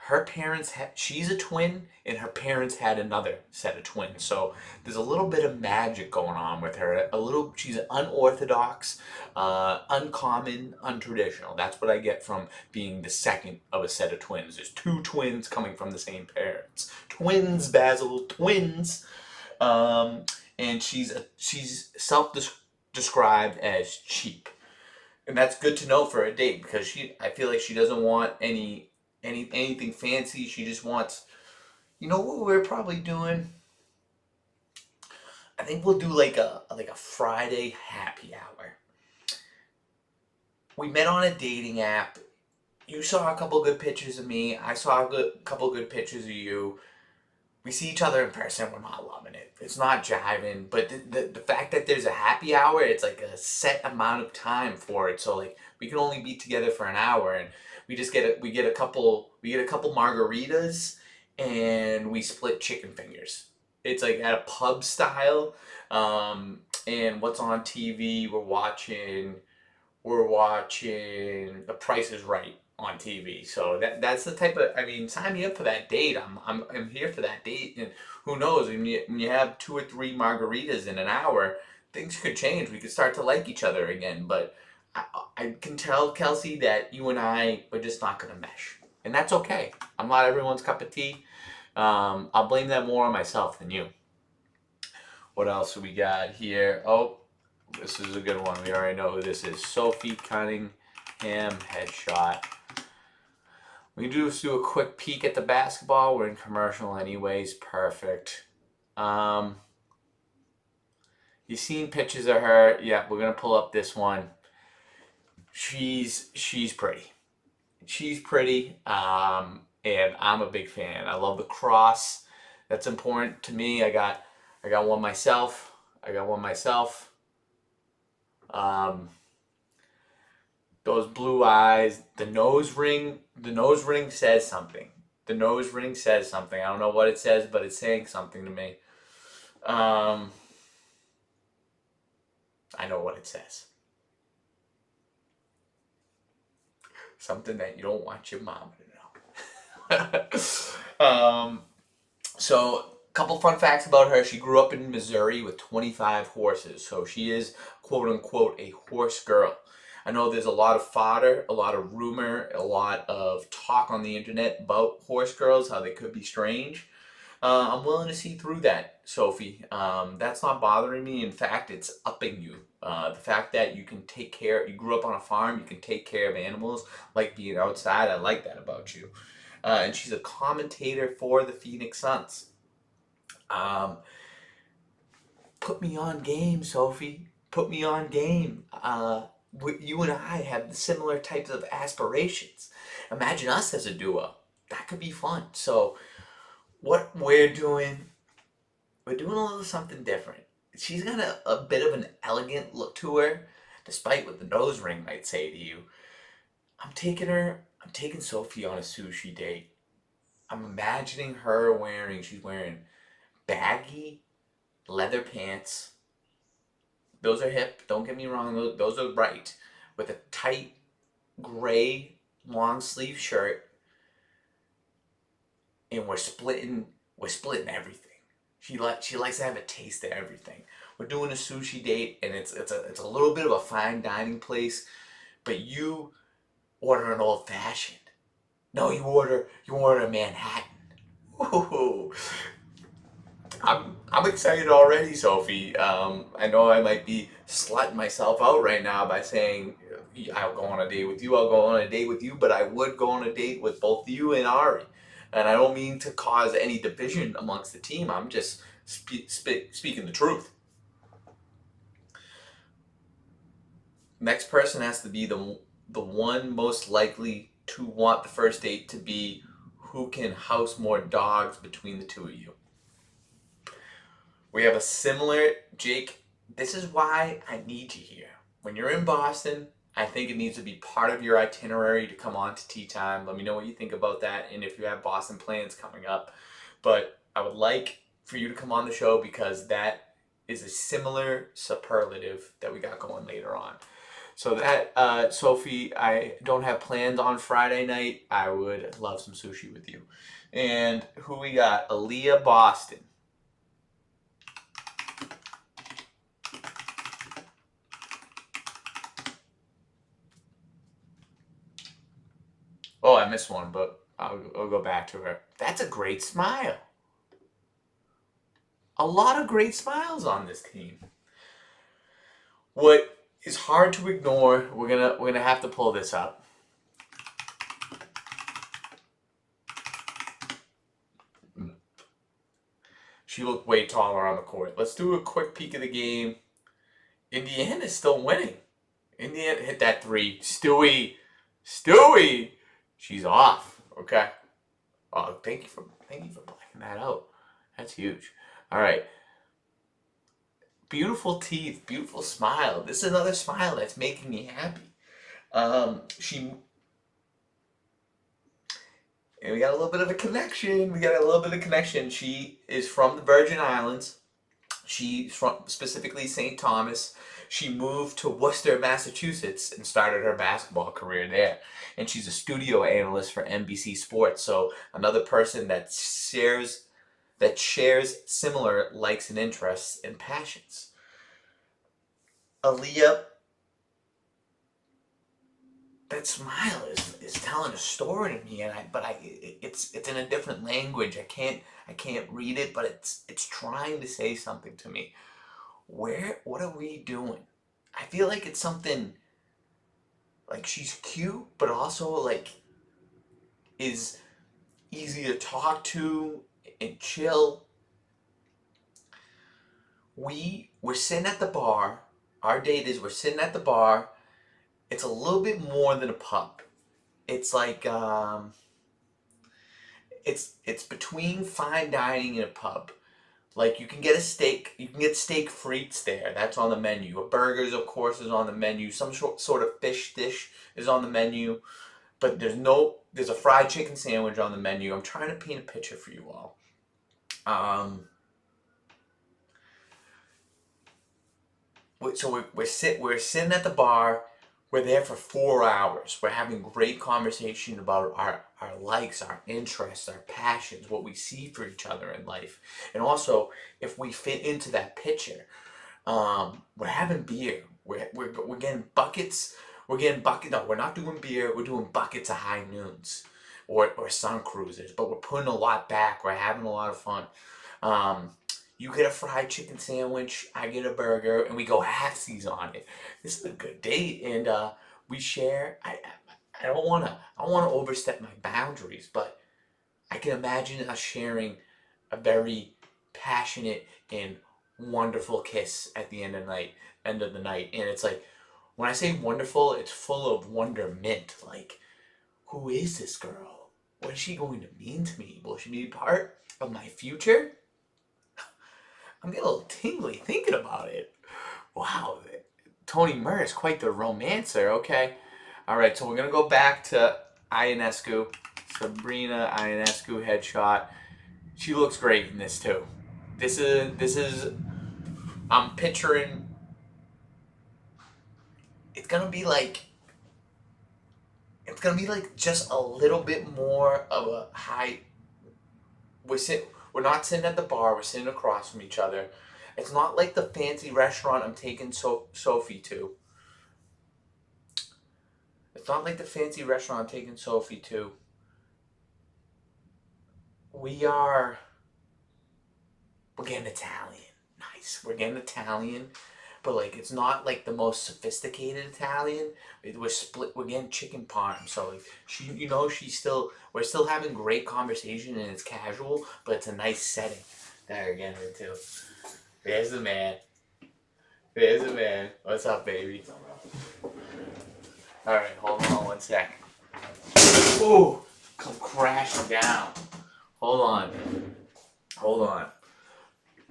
her parents she's a twin, and her parents had another set of twins, so there's a little bit of magic going on with her. She's unorthodox, uncommon, untraditional. That's what I get from being the second of a set of twins. There's two twins coming from the same parents. Twins, Basil, twins. um, and she's self-described as cheap, and that's good to know for a date, because I feel like she doesn't want anything fancy. She just wants, you know what we're probably doing? I think we'll do like a Friday happy hour. We met on a dating app. You saw a couple good pictures of me. I saw couple good pictures of you. We see each other in person. We're not loving it. It's not jiving. But the fact that there's a happy hour, it's like a set amount of time for it. So like we can only be together for an hour, and we get a couple margaritas, and we split chicken fingers. It's like at a pub style. And what's on TV? We're watching The Price is Right on TV. So that's the type of, I mean, sign me up for that date. I'm here for that date. And who knows, when you have 2 or 3 margaritas in an hour, things could change. We could start to like each other again. But I can tell, Kelsey, that you and I are just not gonna mesh, and that's okay. I'm not everyone's cup of tea. I'll blame that more on myself than you. What else do we got here? Oh, this is a good one. We already know who this is. Sophie Cunningham, headshot. We just do a quick peek at the basketball. We're in commercial anyways. Perfect. You seen pictures of her? Yeah, we're gonna pull up this one. She's pretty. She's pretty. And I'm a big fan. I love the cross. That's important to me. I got one myself. Those blue eyes, the nose ring says something. I don't know what it says, but it's saying something to me. I know what it says. Something that you don't want your mom to know. So, a couple fun facts about her. She grew up in Missouri with 25 horses, so she is, quote unquote, a horse girl. I know there's a lot of fodder, a lot of rumor, a lot of talk on the internet about horse girls, how they could be strange. I'm willing to see through that, Sophie. That's not bothering me. In fact, it's upping you. The fact that you grew up on a farm, you can take care of animals, like being outside. I like that about you. And she's a commentator for the Phoenix Suns. Put me on game, Sophie. Put me on game. you and I have similar types of aspirations. Imagine us as a duo. That could be fun. So what we're doing a little something different. She's got a bit of an elegant look to her, despite what the nose ring might say to you. I'm taking Sophie on a sushi date. I'm imagining she's wearing baggy leather pants. Those are hip, don't get me wrong, those are right. With a tight gray long sleeve shirt, and we're splitting everything. She likes to have a taste of everything. We're doing a sushi date, and it's a little bit of a fine dining place, but you order an old fashioned. No, you order a Manhattan. Ooh, I'm excited already, Sophie. I know I might be slutting myself out right now by saying I'll go on a date with you. I'll go on a date with you, but I would go on a date with both you and Ari. And I don't mean to cause any division amongst the team. I'm just speaking the truth. Next person has to be the one most likely to want the first date to be who can house more dogs between the two of you. We have a similar, Jake. This is why I need you here. When you're in Boston, I think it needs to be part of your itinerary to come on to Tea Time. Let me know what you think about that, and if you have Boston plans coming up. But I would like for you to come on the show because that is a similar superlative that we got going later on. So that, Sophie, I don't have plans on Friday night. I would love some sushi with you. And who we got? Aaliyah Boston. Oh, I missed one, but I'll go back to her. That's a great smile. A lot of great smiles on this team. What is hard to ignore, we're gonna have to pull this up. She looked way taller on the court. Let's do a quick peek of the game. Indiana's still winning. Indiana hit that three. Stewie, she's off. Okay. Oh, thank you for blacking that out. That's huge. All right. Beautiful teeth, beautiful smile. This is another smile that's making me happy. She and we got a little bit of a connection. She is from the Virgin Islands. She's from specifically St. Thomas. She moved to Worcester, Massachusetts, and started her basketball career there. And she's a studio analyst for NBC Sports. So another person that shares similar likes and interests and passions. Aaliyah, that smile is telling a story to me, and it's in a different language. I can't read it, but it's trying to say something to me. What are we doing? I feel like it's something like she's cute, but also like is easy to talk to and chill. We're sitting at the bar. Our date is we're sitting at the bar. It's a little bit more than a pub. It's like it's between fine dining and a pub. Like you can get steak frites there. That's on the menu. A burgers, of course, is on the menu. Some sort of fish dish is on the menu. But there's a fried chicken sandwich on the menu. I'm trying to paint a picture for you all. So we're sitting at the bar. We're there for 4 hours. We're having great conversation about our likes, our interests, our passions, what we see for each other in life. And also, if we fit into that picture, we're having beer. We're getting buckets. No, we're not doing beer. We're doing buckets of high noons or sun cruisers. But we're putting a lot back. We're having a lot of fun. You get a fried chicken sandwich, I get a burger, and we go halfsies on it. This is a good date, and we share. I don't wanna overstep my boundaries, but I can imagine us sharing a very passionate and wonderful kiss at the end of the night, and it's like When I say wonderful, it's full of wonderment. Like, who is this girl? What is she going to mean to me? Will she be part of my future? I'm getting a little tingly thinking about it. Wow, Tony Murr is quite the romancer. Okay, all right. So we're gonna go back to Ionescu, Sabrina Ionescu headshot. She looks great in this too. This is. I'm picturing. It's gonna be like. It's gonna be like just a little bit more of a high. We're not sitting at the bar. We're sitting across from each other. It's not like the fancy restaurant I'm taking Sophie to. It's not like the fancy restaurant I'm taking Sophie to. We are. We're getting Italian. Nice. We're getting Italian, but like it's not like the most sophisticated Italian. We're split. We're getting chicken parm. So like she, she's still. We're still having great conversation and it's casual, but it's a nice setting that we're getting into. There's the man. There's the man. What's up, baby? All right, hold on one sec. Ooh, come crashing down. Hold on. Hold on.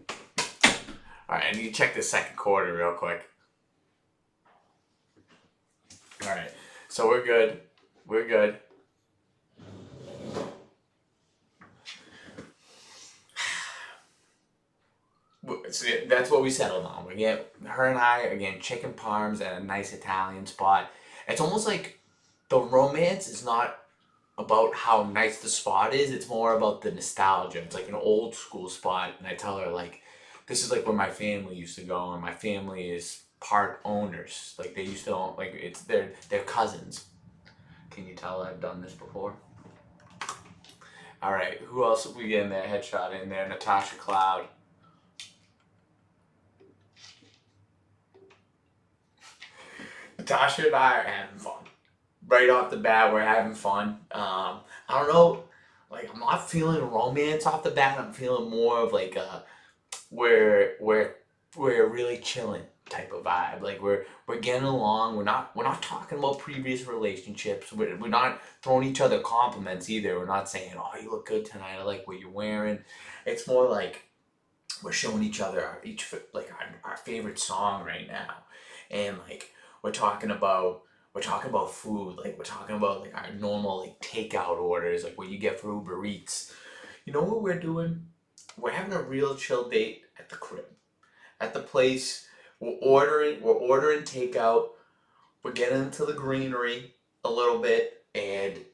All right, I need to check the second quarter real quick. All right, so we're good. We're good. So that's what we settled on. We get her and I again chicken parms at a nice Italian spot. It's almost like the romance is not about how nice the spot is. It's more about the nostalgia. It's like an old school spot, and I tell her like, this is like where my family used to go, and my family is part owners. Like they used to own, like it's their cousins. Can you tell I've done this before? All right, who else we get in there? Headshot in there. Natasha Cloud. Natasha and I are having fun. Right off the bat, we're having fun. I don't know, like I'm not feeling romance off the bat. I'm feeling more of like a we're really chilling type of vibe. Like we're getting along. We're not talking about previous relationships. We're not throwing each other compliments either. We're not saying, "Oh, you look good tonight. I like what you're wearing." It's more like we're showing each other our favorite song right now, and like we're talking about food. Like we're talking about like our normal like takeout orders, like what you get for Uber Eats. You know what we're doing? We're having a real chill date at the crib, at the place. We're ordering takeout. We're getting into the greenery a little bit, and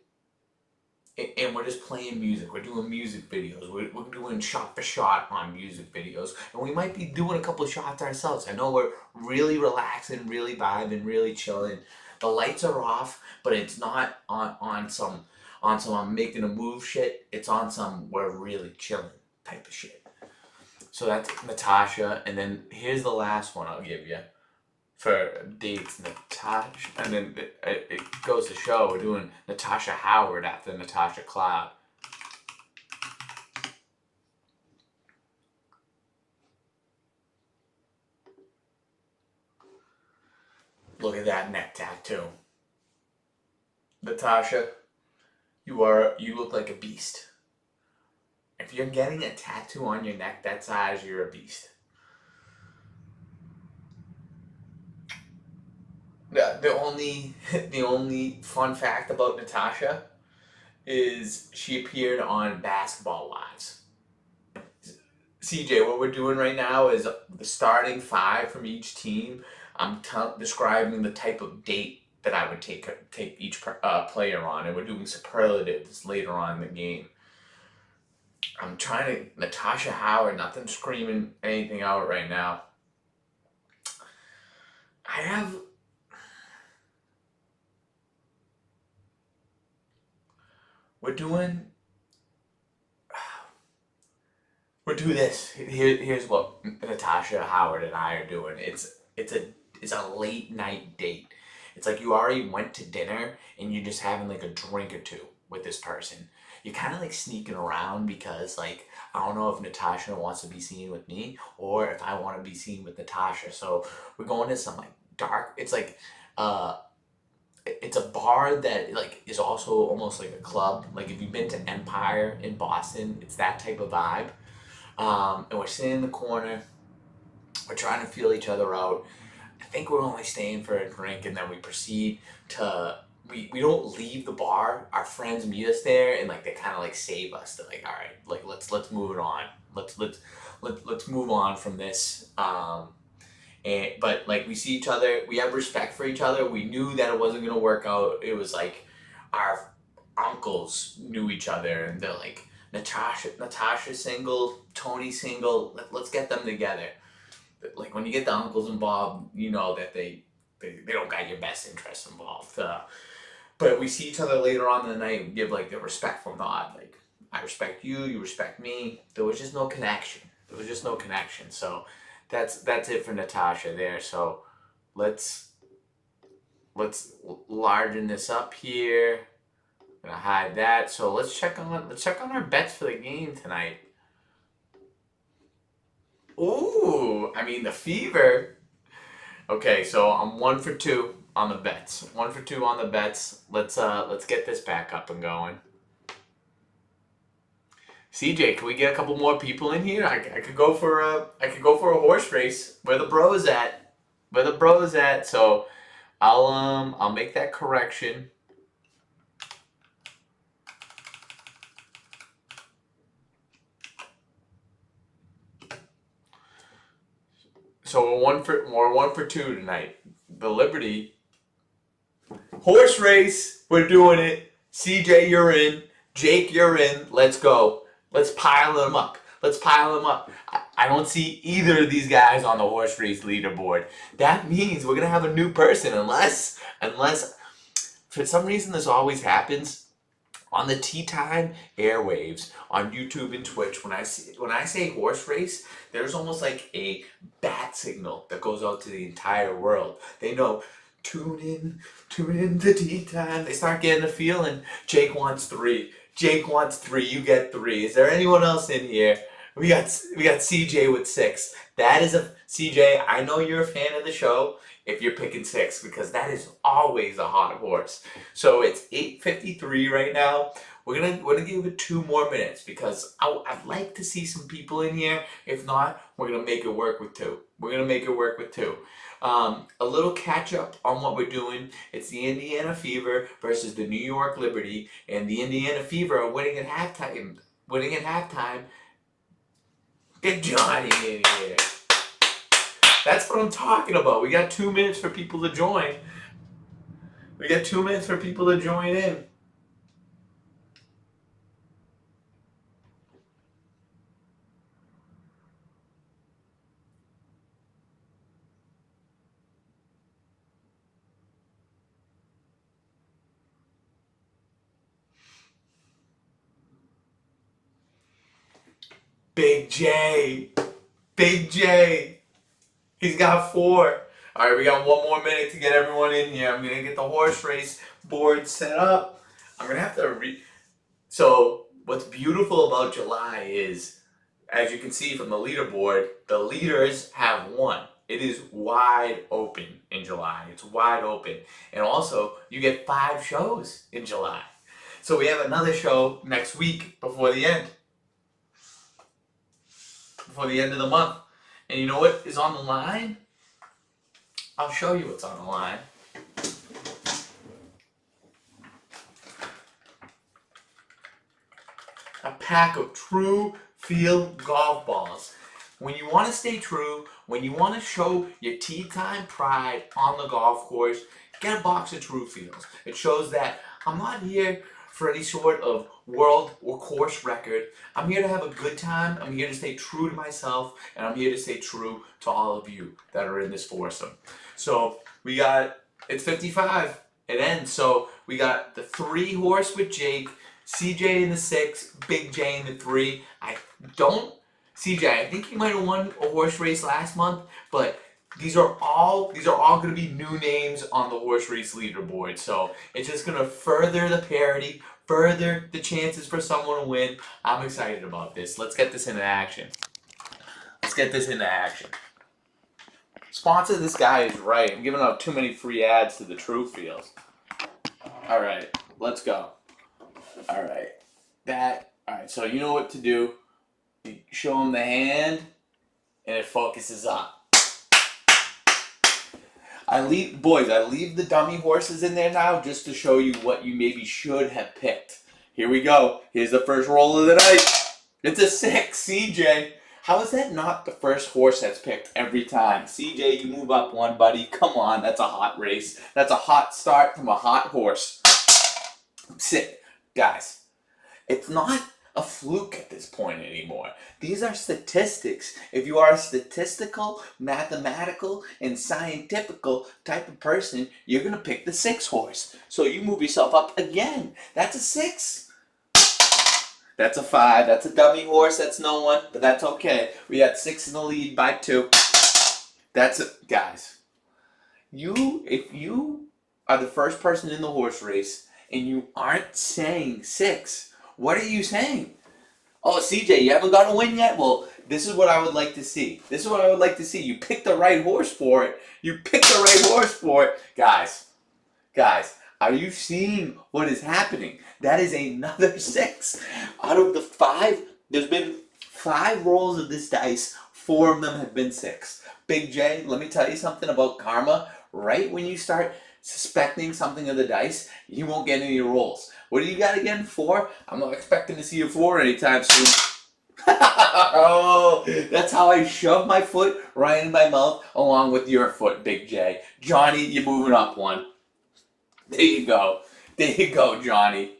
we're just playing music. We're doing music videos. We're doing shot for shot on music videos. And we might be doing a couple of shots ourselves. I know we're really relaxing, really vibing, really chilling. The lights are off, but it's not on some I'm making a move shit. It's on some we're really chilling type of shit. So that's Natasha. And then here's the last one I'll give you for dates, Natasha, and then it goes to show we're doing Natasha Howard after Natasha Cloud. Look at that neck tattoo. Natasha, you look like a beast. If you're getting a tattoo on your neck that size, you're a beast. The only fun fact about Natasha is she appeared on Basketball Wives. CJ, what we're doing right now is the starting five from each team. I'm describing the type of date that I would take each player on, and we're doing superlatives later on in the game. I'm trying to Natasha Howard. Nothing screaming anything out right now. I have. We're doing this. Here's what Natasha Howard and I are doing. It's a late night date. It's like you already went to dinner and you're just having like a drink or two with this person. You're kind of like sneaking around because like I don't know if Natasha wants to be seen with me or if I want to be seen with Natasha. So we're going to some like dark. It's like It's a bar that like is also almost like a club. Like if you've been to Empire in Boston, it's that type of vibe. And we're sitting in the corner. We're trying to feel each other out. I think we're only staying for a drink, and then we proceed to. We don't leave the bar. Our friends meet us there, and like they kind of like save us. They're like, all right, like let's move it on. Let's move on from this. But like we see each other, we have respect for each other. We knew that it wasn't gonna work out. It was like our uncles knew each other, and they're like Natasha single, Tony single. Let's get them together. Like when you get the uncles involved, you know that they don't got your best interests involved. But we see each other later on in the night. We give like the respectful nod, like I respect you, you respect me. There was just no connection. There was just no connection. So that's it for Natasha there. So let's largen this up here. I'm gonna hide that. So let's check on our bets for the game tonight. Ooh, I mean the Fever. Okay, so I'm 1 for 2 on the bets. 1 for 2 on the bets. Let's get this back up and going. CJ, can we get a couple more people in here? I could go for a horse race. Where the bros at? Where the bros at? So I'll make that correction. So we're 1 for 2 tonight. The Liberty horse race. We're doing it. CJ, you're in. Jake, you're in. Let's go. Let's pile them up. Let's pile them up. I don't see either of these guys on the horse race leaderboard. That means we're gonna have a new person, unless for some reason this always happens on the Tea Time airwaves on YouTube and Twitch. When I say horse race, there's almost like a bat signal that goes out to the entire world. They know. Tune in to Tea Time. They start getting a feeling. Jake wants 3. Jake wants 3. You get 3. Is there anyone else in here? We got CJ with 6. That is a CJ. I know you're a fan of the show. If you're picking 6, because that is always a hot horse. So it's 8:53 right now. We're gonna give it 2 more minutes because I'd like to see some people in here. If not, we're gonna make it work with 2. We're gonna make it work with 2. A little catch up on what we're doing. It's the Indiana Fever versus the New York Liberty, and the Indiana Fever are winning at halftime. Get Johnny in here. That's what I'm talking about. We got 2 minutes for people to join. We got 2 minutes for people to join in. Big J. Big J. He's got 4. All right, we got 1 more minute to get everyone in here. I'm going to get the horse race board set up. I'm going to have to So what's beautiful about July is, as you can see from the leaderboard, the leaders have won. It is wide open in July. It's wide open. And also, you get 5 shows in July. So we have another show next week before the end. Before the end of the month. And you know what is on the line? I'll show you what's on the line. A pack of true field golf balls. When you want to stay true, when you want to show your tea time pride on the golf course, get a box of True Fields. It shows that I'm not here for any sort of world or course record. I'm here to have a good time. I'm here to stay true to myself, and I'm here to stay true to all of you that are in this foursome. So we got, it's 55. It ends. So we got the 3 horse with Jake, CJ in the 6, Big J in the 3. CJ, I think you might have won a horse race last month, but these are all going to be new names on the horse race leaderboard. So it's just going to further the parity, further the chances for someone to win. I'm excited about this. Let's get this into action. Let's get this into action. Sponsor this guy is right. I'm giving out too many free ads to the True Fields. All right, let's go. All right, all right, so you know what to do. You show him the hand, and it focuses up. I leave the dummy horses in there now just to show you what you maybe should have picked. Here we go. Here's the first roll of the night. It's a 6, CJ. How is that not the first horse that's picked every time? CJ, you move up one, buddy. Come on, that's a hot race. That's a hot start from a hot horse. Sit, guys. It's not a fluke at this point anymore. These are statistics. If you are a statistical, mathematical, and scientifical type of person, you're going to pick the 6 horse. So you move yourself up again. That's a 6. That's a 5. That's a dummy horse. That's no one, but that's okay. We got 6 in the lead by 2. That's it, guys. If you are the first person in the horse race and you aren't saying 6, what are you saying? Oh, CJ, you haven't got a win yet? Well, this is what I would like to see. This is what I would like to see. You picked the right horse for it. You picked the right horse for it. Guys, are you seeing what is happening? That is another 6. Out of the 5, there's been 5 rolls of this dice. 4 of them have been 6. Big J, let me tell you something about karma. Right when you start suspecting something of the dice, you won't get any rolls. What do you got again? 4? I'm not expecting to see a 4 anytime soon. Oh, that's how I shove my foot right in my mouth along with your foot, Big J. Johnny, you're moving up 1. There you go. There you go, Johnny.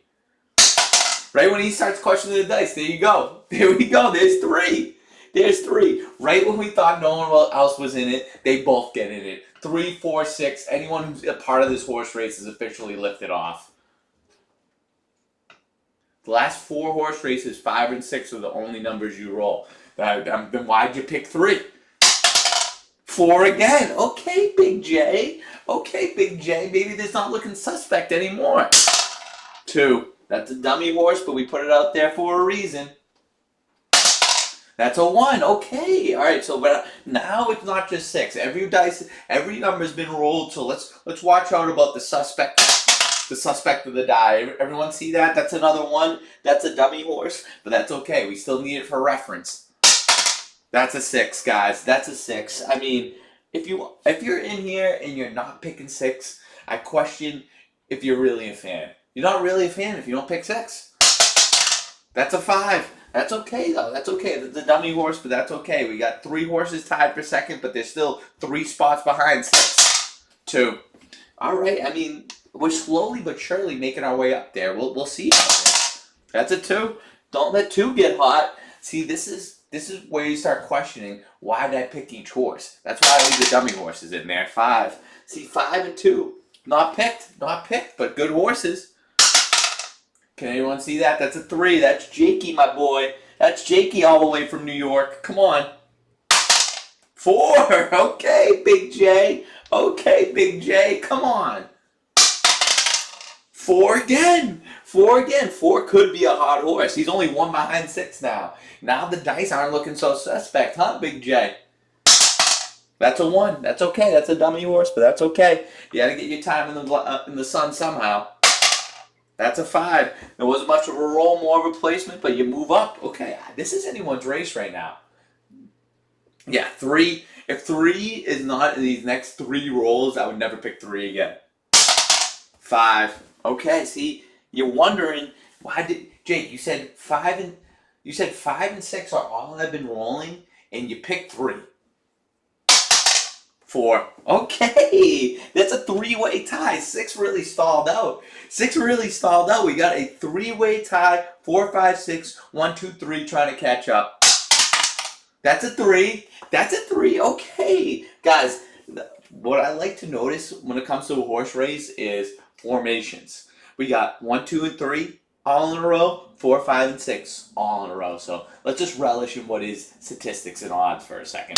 Right when he starts questioning the dice, there you go. There we go. There's 3. There's 3. Right when we thought no one else was in it, they both get in it. 3, 4, 6. Anyone who's a part of this horse race is officially lifted off. The last 4 horse races, 5 and 6 are the only numbers you roll. Then why'd you pick 3? 4 again. Okay, Big J. Okay, Big J. Maybe this not looking suspect anymore. 2. That's a dummy horse, but we put it out there for a reason. That's a 1. Okay. All right. So, but now it's not just 6. Every number's been rolled. So let's watch out about the suspect. The suspect of the die. Everyone see that? That's another 1. That's a dummy horse, but that's okay. We still need it for reference. That's a 6, guys. That's a 6. I mean, if you're in here and you're not picking 6, I question if you're really a fan. You're not really a fan if you don't pick 6. That's a 5. That's okay, though. That's okay. That's a dummy horse, but that's okay. We got 3 horses tied for second, but there's still 3 spots behind 6. 2. All right. I mean, we're slowly but surely making our way up there. We'll see how it is. That's a 2. Don't let 2 get hot. See, this is where you start questioning, why did I pick each horse? That's why I leave the dummy horses in there. 5. See, 5 and 2. Not picked, but good horses. Can anyone see that? That's a 3. That's Jakey, my boy. That's Jakey all the way from New York. Come on. 4. Okay, Big J. Okay, Big J. Come on. 4 again. 4 again. 4 could be a hot horse. He's only 1 behind 6 now. Now the dice aren't looking so suspect, huh, Big J? That's a 1. That's okay. That's a dummy horse, but that's okay. You got to get your time in the sun somehow. That's a 5. There wasn't much of a roll, more of a placement, but you move up. Okay, this is anyone's race right now. Yeah, 3. If 3 is not in these next 3 rolls, I would never pick 3 again. 5. Okay, see, you're wondering why did Jake? You said 5 and 6 are all I've been rolling, and you picked 3. 4. Okay, that's a 3-way tie. 6 really stalled out. 6 really stalled out. We got a 3-way tie. 4, 5, 6. 1, 2, 3. Trying to catch up. That's a 3. That's a 3. Okay, guys. What I like to notice when it comes to a horse race is formations. We got 1, 2, and 3 all in a row. 4, 5, and 6 all in a row. So let's just relish in what is statistics and odds for a second.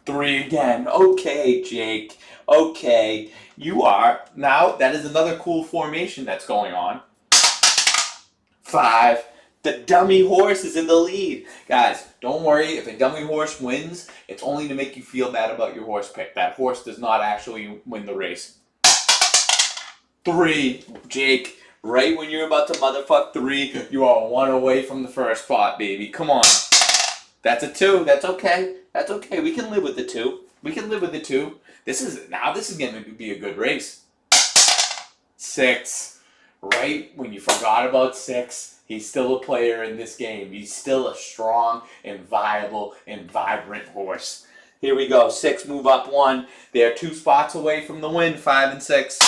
3 again. Okay, Jake. Okay. You are. Now, that is another cool formation that's going on. 5. The dummy horse is in the lead. Guys, don't worry. If a dummy horse wins, it's only to make you feel bad about your horse pick. That horse does not actually win the race. 3, Jake. Right when you're about to motherfuck 3, you are 1 away from the first spot, baby. Come on. That's a 2. That's okay. That's okay. We can live with the 2. We can live with the 2. This is going to be a good race. 6. Right when you forgot about 6, he's still a player in this game. He's still a strong and viable and vibrant horse. Here we go. 6, move up 1. They're 2 spots away from the win. 5 and 6.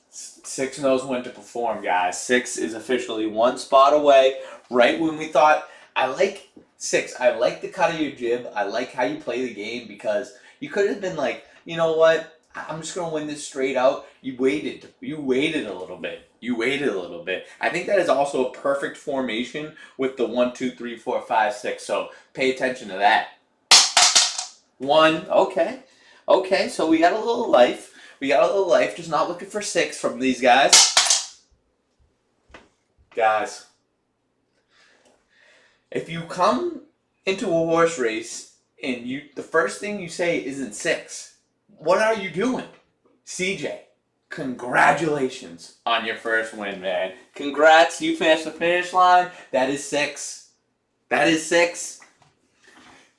6 knows when to perform, guys. 6 is officially 1 spot away. Right when we thought, I like 6. I like the cut of your jib. I like how you play the game, because you could have been like, you know what? I'm just going to win this straight out. You waited. You waited a little bit. You waited a little bit. I think that is also a perfect formation with the 1, 2, 3, 4, 5, 6. So pay attention to that. 1. Okay. Okay, so we got a little life. We got a little life. Just not looking for 6 from these guys. Guys, if you come into a horse race and the first thing you say isn't 6, what are you doing? CJ, congratulations on your first win, man. Congrats, you finished the finish line. That is 6. That is 6.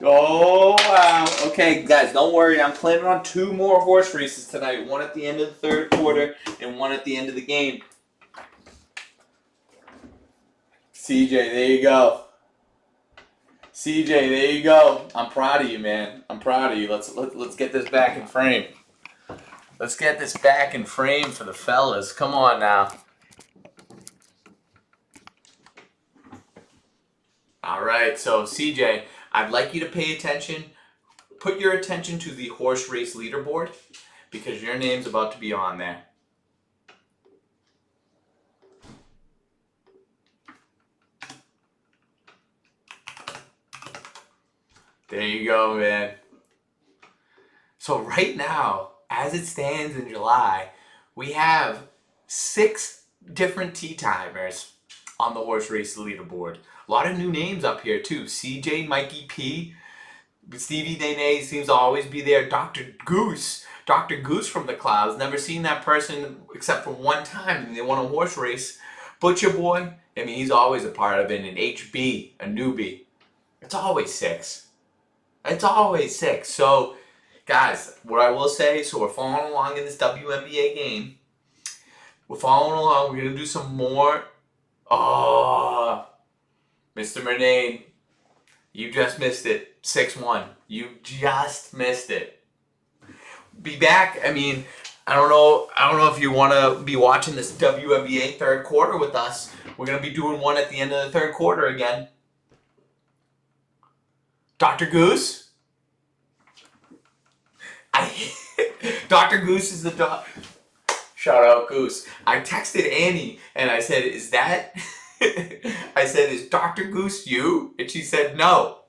Oh, wow. Okay, guys, don't worry. I'm planning on 2 more horse races tonight. 1 at the end of the third quarter and 1 at the end of the game. CJ, there you go. CJ, there you go. I'm proud of you, man. I'm proud of you. Let's get this back in frame. Let's get this back in frame for the fellas. Come on now. All right, so CJ, I'd like you to pay attention. Put your attention to the horse race leaderboard, because your name's about to be on there. There you go, man. So right now, as it stands in July, we have 6 different tee timers on the horse race leaderboard. A lot of new names up here too. CJ, Mikey P, Stevie Dene seems to always be there. Dr. Goose from the clouds. Never seen that person except for one time, and they won a horse race. Butcher Boy, I mean, he's always a part of it. And HB, a newbie. It's always 6. It's always 6. So, guys, what I will say, so we're following along in this WNBA game. We're following along. We're going to do some more. Oh, Mr. Murnane, you just missed it. 6-1. You just missed it. Be back. I mean, I don't know if you want to be watching this WNBA third quarter with us. We're going to be doing 1 at the end of the third quarter again. Dr. Goose? Dr. Goose is the dog. Shout out Goose. I texted Annie and I said, is that... I said, is Dr. Goose you? And she said, no.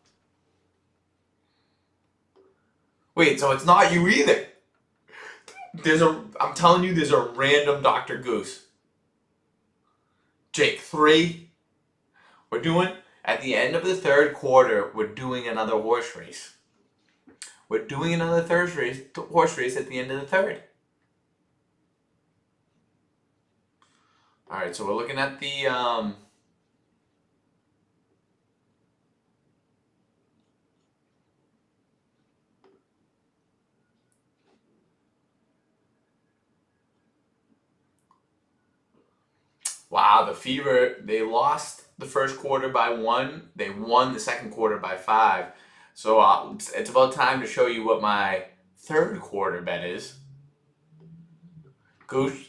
Wait, so it's not you either. I'm telling you, there's a random Dr. Goose. Jake, 3. We're doing... At the end of the third quarter, we're doing another horse race. We're doing another horse race at the end of the third. All right, so we're looking at the... Wow, the Fever, they lost the first quarter by 1. They won the second quarter by 5. So it's about time to show you what my third quarter bet is. Goose.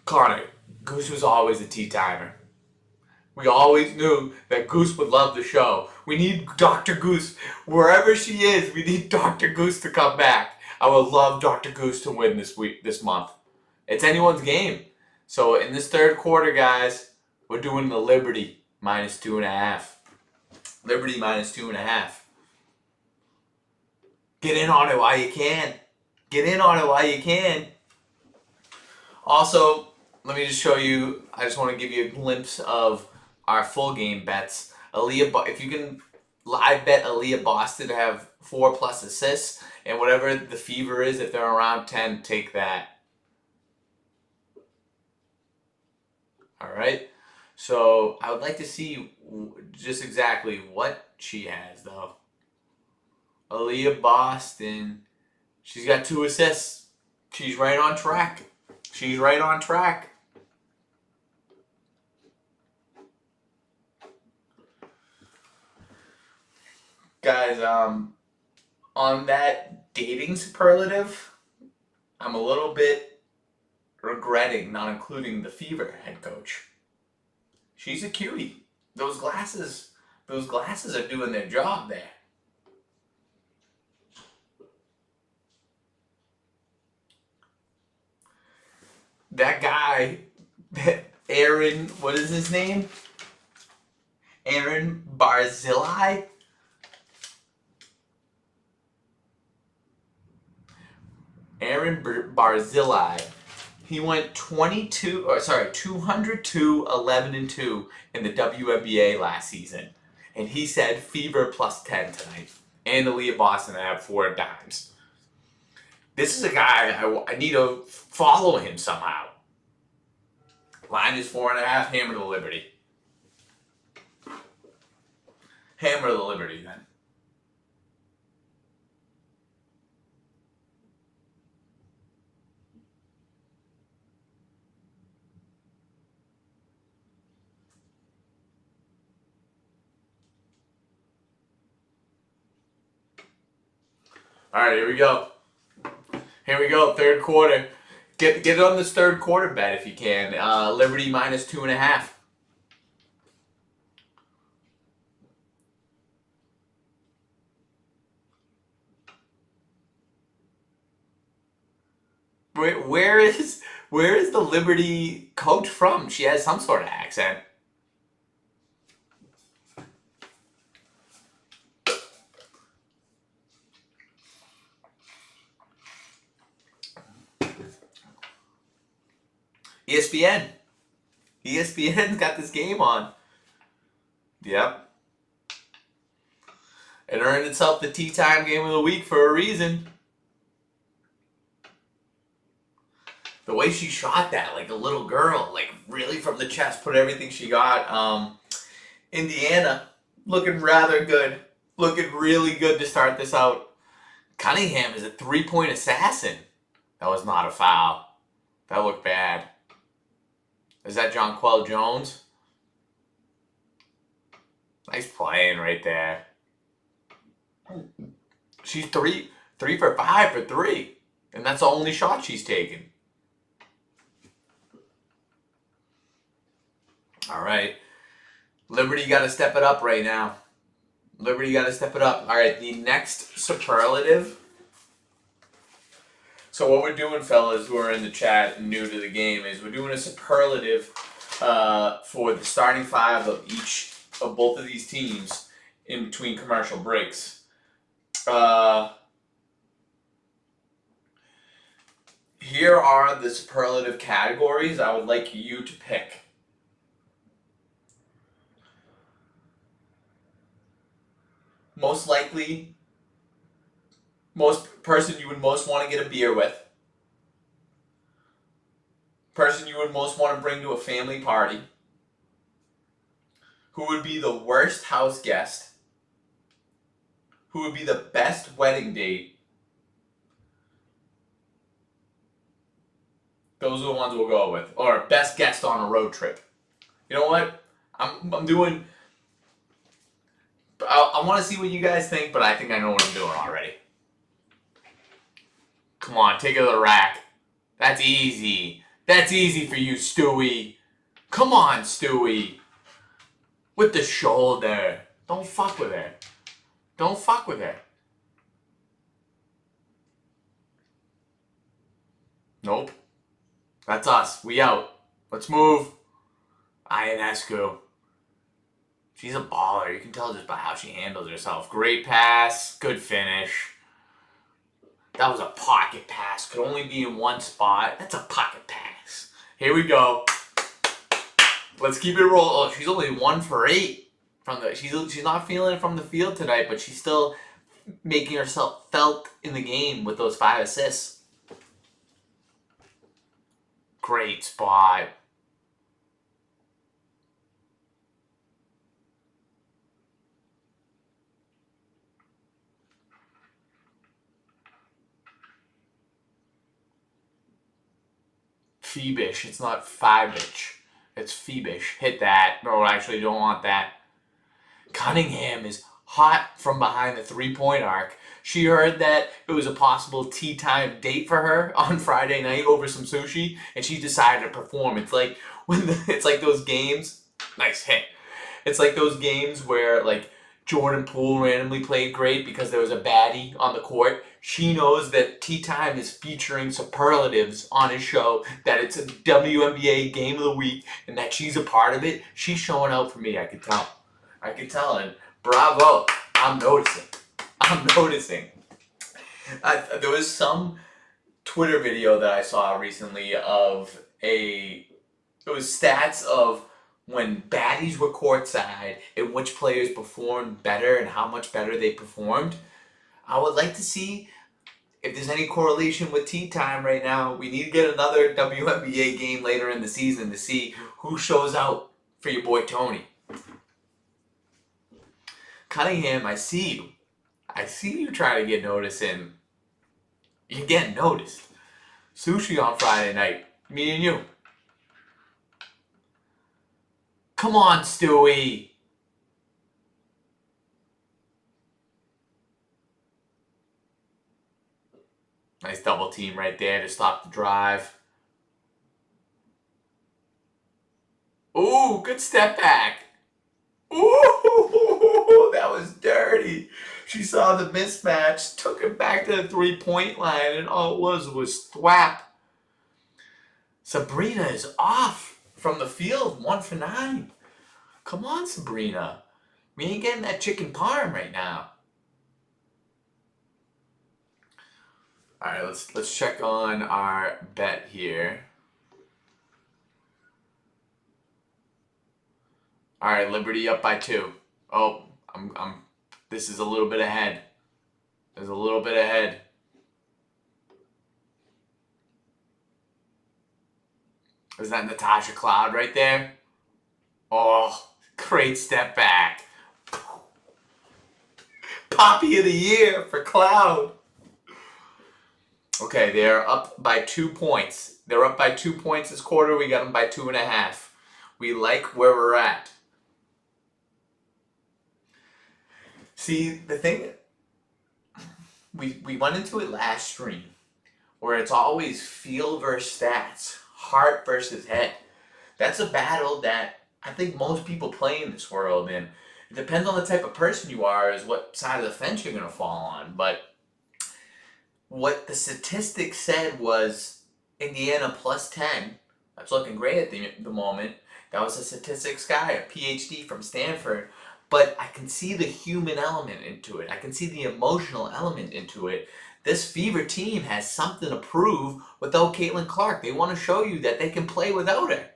Connor, Goose was always a tee timer. We always knew that Goose would love the show. We need Dr. Goose. Wherever she is, we need Dr. Goose to come back. I would love Dr. Goose to win this month. It's anyone's game. So in this third quarter, guys, we're doing the Liberty minus 2.5. Liberty minus 2.5. Get in on it while you can. Get in on it while you can. Also, let me just show you. I just want to give you a glimpse of our full game bets. If you can live bet Aaliyah Boston to have 4+ assists, and whatever the fever is, if they're around 10, take that. All right. So I would like to see just exactly what she has, though. Aaliyah Boston, she's got 2 assists. She's right on track. She's right on track. Guys, on that dating superlative, I'm a little bit regretting not including the Fever head coach. She's a cutie. Those glasses are doing their job there. That guy, Aaron, what is his name? Aaron Barzilai? Aaron Barzilai. He went 202, 11 and 2 in the WNBA last season. And he said Fever plus 10 tonight. And Aaliyah Boston, I have 4 dimes. This is a guy I need to follow him somehow. Line is 4.5. Hammer the Liberty. Hammer the Liberty then. All right, here we go. Here we go, third quarter. Get it on this third quarter bet if you can. Liberty minus 2.5. Where is the Liberty coach from? She has some sort of accent. ESPN. ESPN's got this game on. Yep. It earned itself the tea time game of the week for a reason. The way she shot that, like a little girl, like really from the chest, put everything she got. Indiana, looking rather good. Looking really good to start this out. Cunningham is a 3-point assassin. That was not a foul. That looked bad. Is that Jonquel Jones? Nice playing right there. She's 3 for 5 for 3. And that's the only shot she's taken. All right. Liberty got to step it up right now. Liberty got to step it up. All right, the next superlative. So what we're doing, fellas, who are in the chat and new to the game, is we're doing a superlative for the starting 5 of both of these teams in between commercial breaks. Here are the superlative categories I would like you to pick. Most likely, person you would most want to get a beer with. Person you would most want to bring to a family party. Who would be the worst house guest? Who would be the best wedding date? Those are the ones we'll go with. Or best guest on a road trip. You know what? I'm doing... I want to see what you guys think, but I think I know what I'm doing already. Come on, take it to the rack. That's easy. That's easy for you, Stewie. Come on, Stewie. With the shoulder. Don't fuck with her. Don't fuck with her. Nope. That's us. We out. Let's move. Ionescu. She's a baller. You can tell just by how she handles herself. Great pass. Good finish. That was a pocket pass. Could only be in one spot. That's a pocket pass. Here we go. Let's keep it rolling. Oh, she's only 1 for 8 from the. She's not feeling it from the field tonight, but she's still making herself felt in the game with those 5 assists. Great spot. Phoebish. It's not Fibish. It's Phoebish. Hit that. No, actually, don't want that. Cunningham is hot from behind the 3-point arc. She heard that it was a possible tea time date for her on Friday night over some sushi, and she decided to perform. It's like it's like those games. Nice hit. It's like those games where like Jordan Poole randomly played great because there was a baddie on the court. She knows that Tea Time is featuring superlatives on his show, that it's a WNBA game of the week, and that she's a part of it. She's showing out for me, I could tell. And bravo. I'm noticing. There was some Twitter video that I saw recently of it was stats of when baddies were courtside and which players performed better and how much better they performed. I would like to see if there's any correlation with Tea Time right now. We need to get another WNBA game later in the season to see who shows out for your boy Tony. Cunningham, I see you. I see you trying to get noticed, and you're getting noticed. Sushi on Friday night. Me and you. Come on, Stewie. Nice double team right there to stop the drive. Ooh, good step back. Ooh, that was dirty. She saw the mismatch, took it back to the 3-point line, and all it was thwap. Sabrina is off from the field, 1 for 9. Come on, Sabrina. We ain't getting that chicken parm right now. All right, let's check on our bet here. All right, Liberty up by 2. Oh, this is a little bit ahead. There's a little bit ahead. Is that Natasha Cloud right there? Oh, great step back. Poppy of the year for Cloud. Okay, they're up by 2 points. They're up by 2 points this quarter. We got them by 2.5. We like where we're at. See, the thing, we went into it last stream where it's always feel versus stats, heart versus head. That's a battle that I think most people play in this world, and it depends on the type of person you are is what side of the fence you're going to fall on. But what the statistics said was Indiana plus 10. That's looking great at the moment. That was a statistics guy, a PhD from Stanford. But I can see the human element into it. I can see the emotional element into it. This Fever team has something to prove without Caitlin Clark. They want to show you that they can play without her.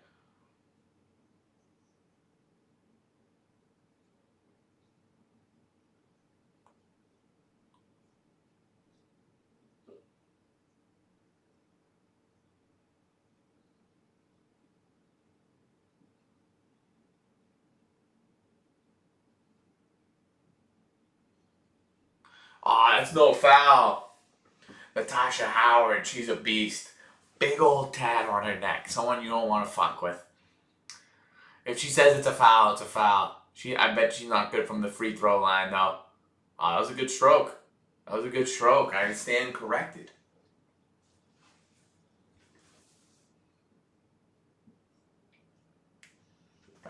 Oh, that's no foul. Natasha Howard, she's a beast. Big old tat on her neck. Someone you don't want to fuck with. If she says it's a foul, it's a foul. I bet she's not good from the free throw line, though. Oh, that was a good stroke. I stand corrected.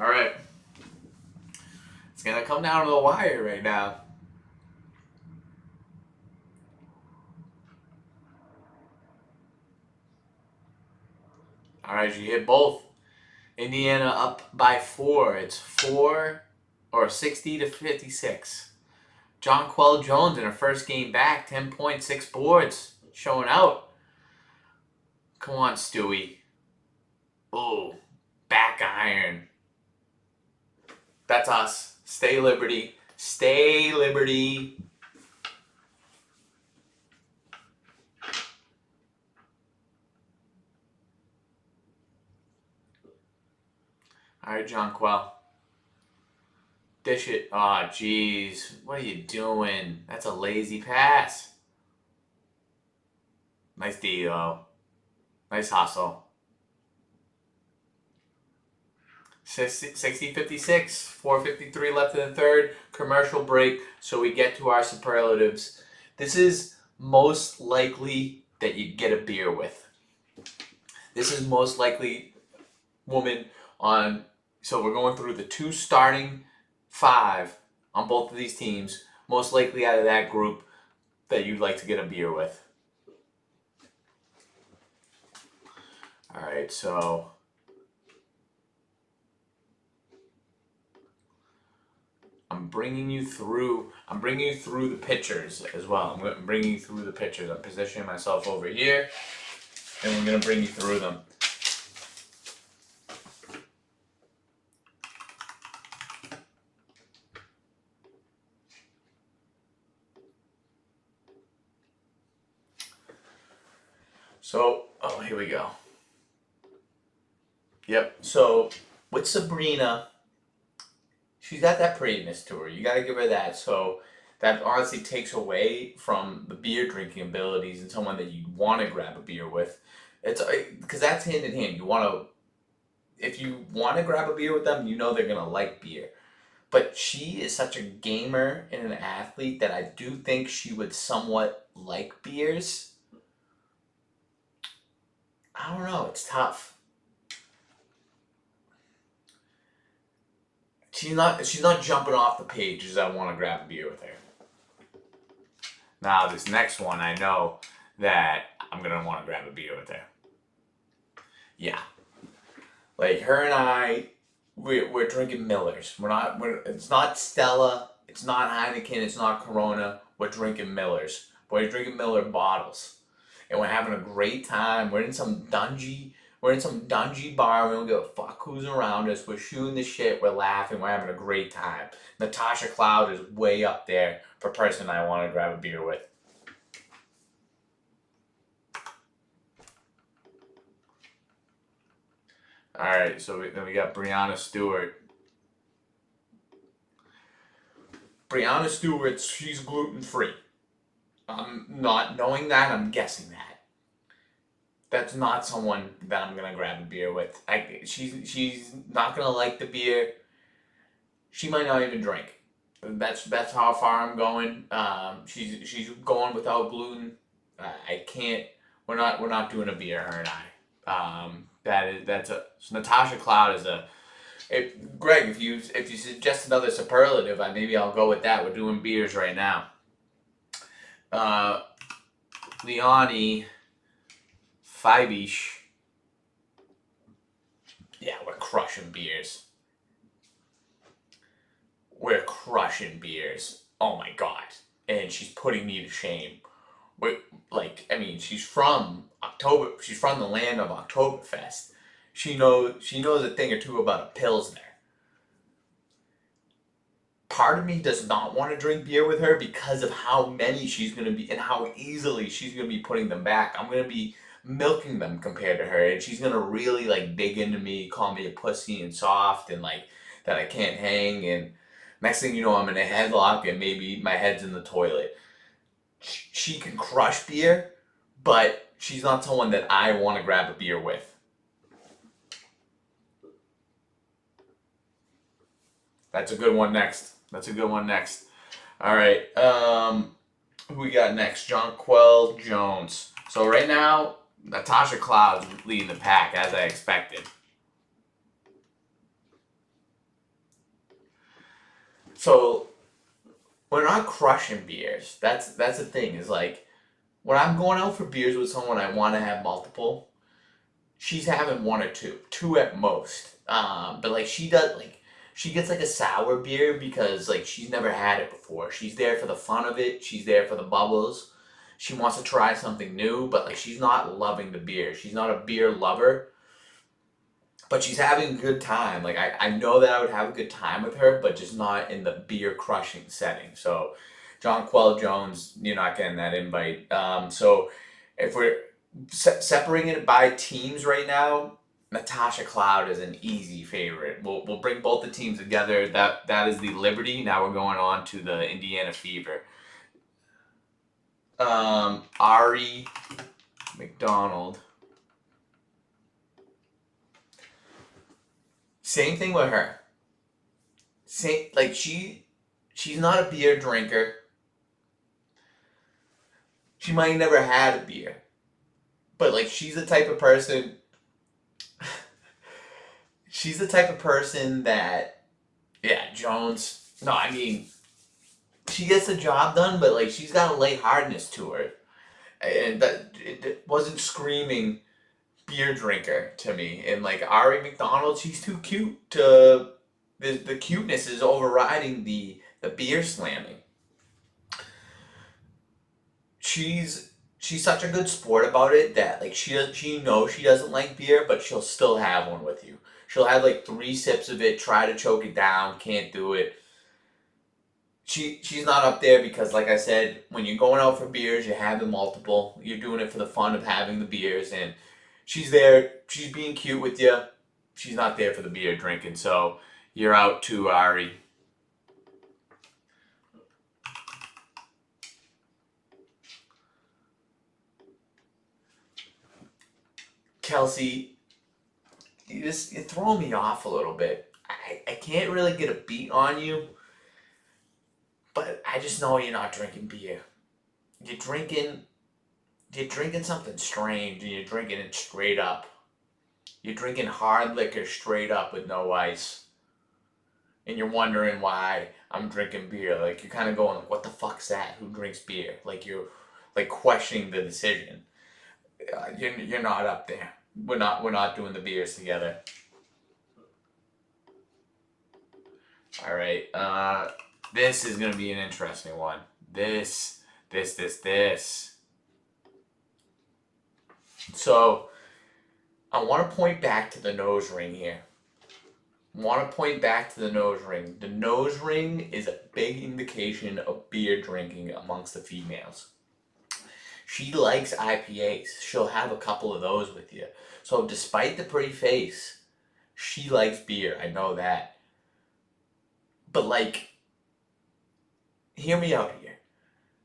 All right. It's going to come down to the wire right now. All right, you hit both. Indiana up by 4. It's 60 to 56. Jonquel Jones in her first game back, 10 points, 6 boards, showing out. Come on, Stewie. Ooh, back iron. That's us. Stay Liberty. Stay Liberty. All right, John Quell. Dish it. Aw, jeez. What are you doing? That's a lazy pass. Nice D, though. Nice hustle. 60-56, 4:53 left in the third. Commercial break, so we get to our superlatives. This is most likely that you get a beer with. This is most likely woman on. So we're going through the two starting five on both of these teams. Most likely out of that group that you'd like to get a beer with. All right, so I'm bringing you through the pictures as well. I'm bringing you through the pictures. I'm positioning myself over here, and we're gonna bring you through them. So, oh, here we go. Yep. So with Sabrina, she's got that prettiness to her. You got to give her that. So that honestly takes away from the beer drinking abilities and someone that you want to grab a beer with. It's because that's hand in hand. You want to, if you want to grab a beer with them, you know they're gonna like beer. But she is such a gamer and an athlete that I do think she would somewhat like beers. I don't know. It's tough. She's not jumping off the page as I want to grab a beer with her. Now this next one, I know that I'm gonna want to grab a beer with her. Yeah, like her and I, we're drinking Millers. It's not Stella. It's not Heineken. It's not Corona. We're drinking Millers. We're drinking Miller bottles, and we're having a great time. We're in some dungy bar. We don't give a fuck who's around us. We're shooting the shit. We're laughing. We're having a great time. Natasha Cloud is way up there for person I want to grab a beer with. All right, so then we got Brianna Stewart. Brianna Stewart, she's gluten free. I'm not knowing that. I'm guessing that. That's not someone that I'm gonna grab a beer with. She's not gonna like the beer. She might not even drink. That's how far I'm going. She's going without gluten. I can't. We're not doing a beer, her and I. So Natasha Cloud is a. Greg, if you suggest another superlative, maybe I'll go with that. We're doing beers right now. Leonie Fibish. Yeah, we're crushing beers. We're crushing beers. Oh my god. And she's putting me to shame. She's from October. She's from the land of Oktoberfest. She knows a thing or two about a Pilsner. Part of me does not want to drink beer with her because of how many she's going to be and how easily she's going to be putting them back. I'm going to be milking them compared to her, and she's going to really dig into me, call me a pussy and soft and that I can't hang, and next thing you know I'm in a headlock and maybe my head's in the toilet. She can crush beer, but she's not someone that I want to grab a beer with. That's a good one next. All right. Who we got next? Jonquel Jones. So right now, Natasha Cloud's leading the pack, as I expected. So we're not crushing beers. That's the thing. Is when I'm going out for beers with someone, I want to have multiple. She's having one or two at most. But she does she gets a sour beer because she's never had it before. She's there for the fun of it. She's there for the bubbles. She wants to try something new, but she's not loving the beer. She's not a beer lover. but she's having a good time. Like I know that I would have a good time with her, but just not in the beer crushing setting. So, Jonquel Jones, you're not getting that invite. So, if we're separating it by teams right now, Natasha Cloud is an easy favorite. We'll bring both the teams together. That is the Liberty. Now we're going on to the Indiana Fever. Ari McDonald. Same thing with her. Same like she's not a beer drinker. She might never had a beer, but like she's the type of person. She's the type of person that, yeah, Jones. No, I mean, she gets the job done, but like she's got a lightheartedness to her, and that it wasn't screaming beer drinker to me. And like Ari McDonald, she's too cute to. The cuteness is overriding the beer slamming. She's such a good sport about it that like she knows she doesn't like beer, but she'll still have one with you. She'll have like 3 sips of it, try to choke it down, can't do it. She's not up there because, like I said, when you're going out for beers, you're having multiple. You're doing it for the fun of having the beers, and she's there. She's being cute with you. She's not there for the beer drinking. So you're out to Ari. Kelsey, you're throwing me off a little bit. I can't really get a beat on you, but I just know you're not drinking beer. You're drinking you're drinking something strange, and you're drinking it straight up. You're drinking hard liquor straight up with no ice, and you're wondering why I'm drinking beer. Like you're kind of going, like, "What the fuck's that? Who drinks beer?" Like you're like questioning the decision. You're not up there. We're not doing the beers together. All right. This is gonna be an interesting one. This. So I want to point back to the nose ring here. Want to point back to the nose ring. The nose ring is a big indication of beer drinking amongst the females. She likes IPAs. She'll have a couple of those with you. So despite the pretty face, she likes beer. I know that. But like, hear me out here.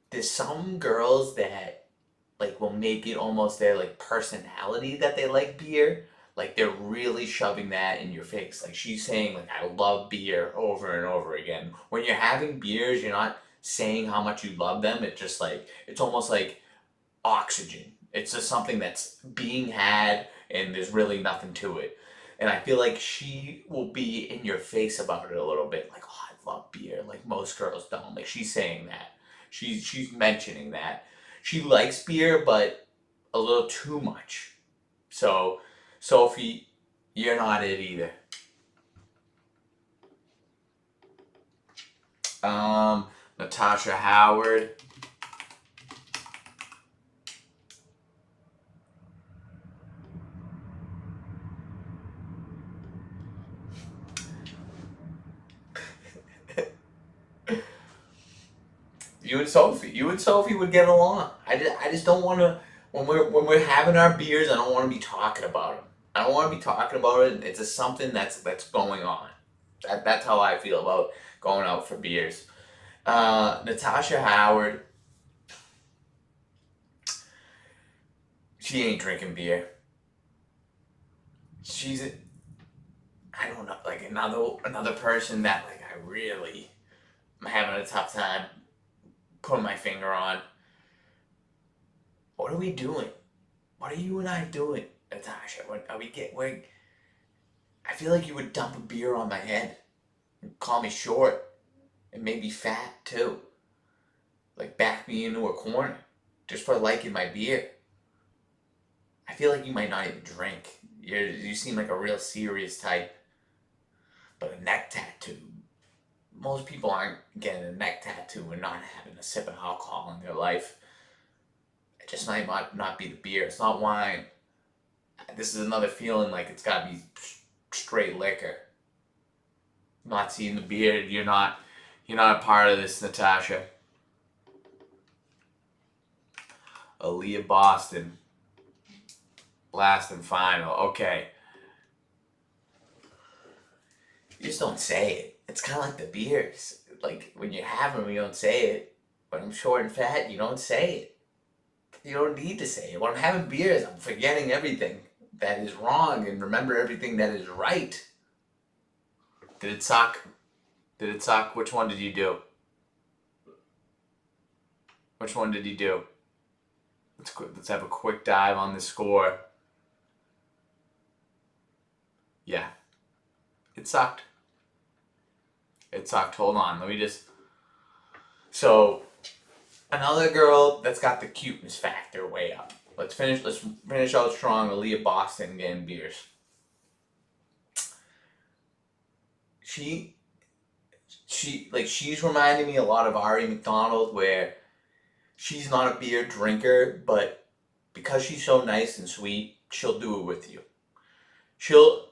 There's some girls that like will make it almost their like personality that they like beer. Like they're really shoving that in your face. Like she's saying like I love beer over and over again. When you're having beers, you're not saying how much you love them. It's just like it's almost like oxygen. It's just something that's being had and there's really nothing to it. And I feel like she will be in your face about it a little bit. Like, oh, I love beer. Like most girls don't. Like she's saying that. She's mentioning that. She likes beer, but a little too much. So, Sophie, you're not it either. Natasha Howard. You and Sophie would get along. I just don't want to. When we're having our beers, I don't want to be talking about them. I don't want to be talking about it. It's just something that's going on. That's how I feel about going out for beers. Natasha Howard, she ain't drinking beer. She's I don't know, like another person that like I really am having a tough time putting my finger on. What are we doing? What are you and I doing, Natasha? What are we get? I feel like you would dump a beer on my head, and call me short, and maybe fat too. Like back me into a corner, just for liking my beer. I feel like you might not even drink. You seem like a real serious type. But a neck tattoo. Most people aren't getting a neck tattoo and not having a sip of alcohol in their life. It just might not be the beer. It's not wine. This is another feeling like it's gotta be straight liquor. I'm not seeing the beard. You're not a part of this, Natasha. Aaliyah Boston. Last and final. Okay. You just don't say it. It's kind of like the beers. Like, when you have them, you don't say it. When I'm short and fat, you don't say it. You don't need to say it. When I'm having beers, I'm forgetting everything that is wrong and remember everything that is right. Did it suck? Did it suck? Which one did you do? Which one did you do? Let's have a quick dive on the score. Yeah. It sucked. It sucked. Hold on. Let me just... So, another girl that's got the cuteness factor way up. Let's finish out strong. Aaliyah Boston getting beers. She's reminding me a lot of Ari McDonald, where she's not a beer drinker, but because she's so nice and sweet, she'll do it with you. She'll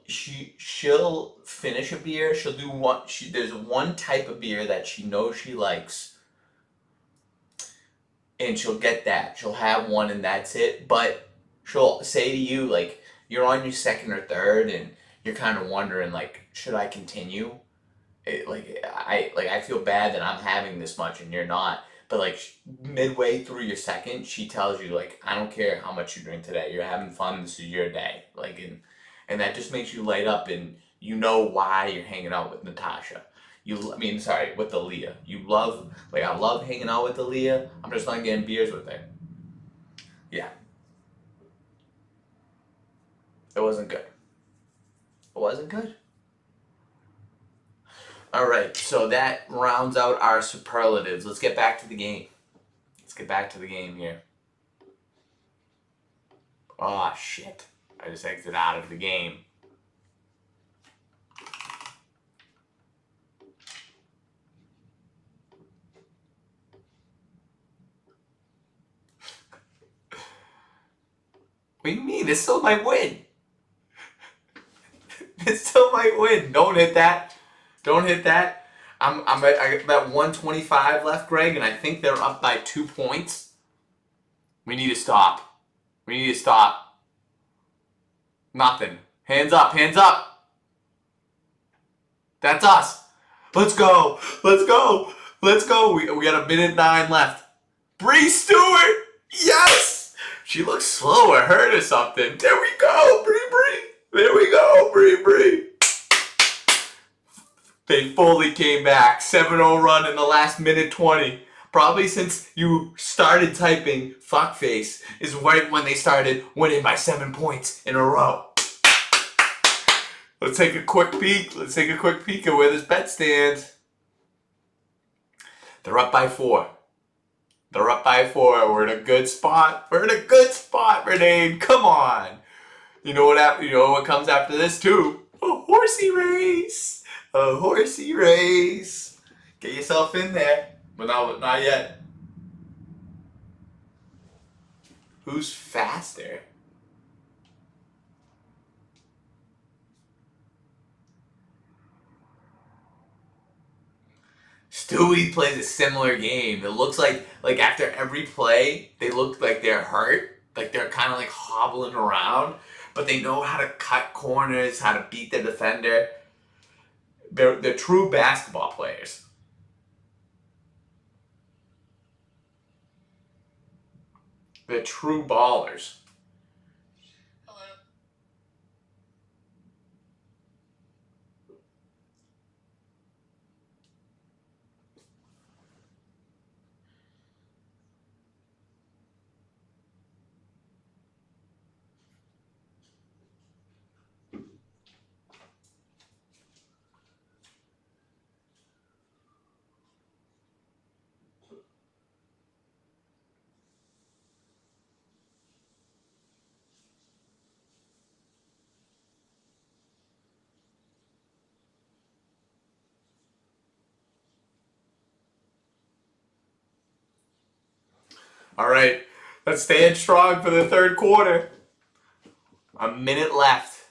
finish a beer. She'll do one. There's one type of beer that she knows she likes, and she'll get that. She'll have one, and that's it. But she'll say to you, like, you're on your second or third, and you're kind of wondering, like, should I continue? I feel bad that I'm having this much and you're not. But like midway through your second, she tells you, like, I don't care how much you drink today. You're having fun. This is your day. Like, and that just makes you light up, and you know why you're hanging out with Natasha. With Aaliyah. I love hanging out with Aaliyah. I'm just not getting beers with her. Yeah. It wasn't good. It wasn't good. All right, so that rounds out our superlatives. Let's get back to the game. Let's get back to the game here. Oh, shit. I just exited out of the game. What do you mean? This still might win. This still might win. Don't hit that. Don't hit that. I got about 125 left, Greg, and I think they're up by 2 points. We need to stop. We need to stop. Nothing. Hands up. Hands up. That's us. Let's go. Let's go. Let's go. We got 1:09 left. Bree Stewart. Yes. She looks slow or hurt or something. There we go. Bree. There we go. Bree. They fully came back. 7-0 run in the last minute 20. Probably since you started typing fuckface is right when they started winning by 7 points in a row. Let's take a quick peek. Let's take a quick peek at where this bet stands. They're up by 4. They're up by 4. We're in a good spot. We're in a good spot, Renee. Come on. You know what? You know what comes after this too? A horsey race. A horsey race. Get yourself in there. But not yet. Who's faster? Stewie plays a similar game. It looks like after every play, they look like they're hurt. Like they're kind of like hobbling around. But they know how to cut corners, how to beat the defender. They're true basketball players. They're true ballers. All right, let's stand strong for the third quarter. A minute left.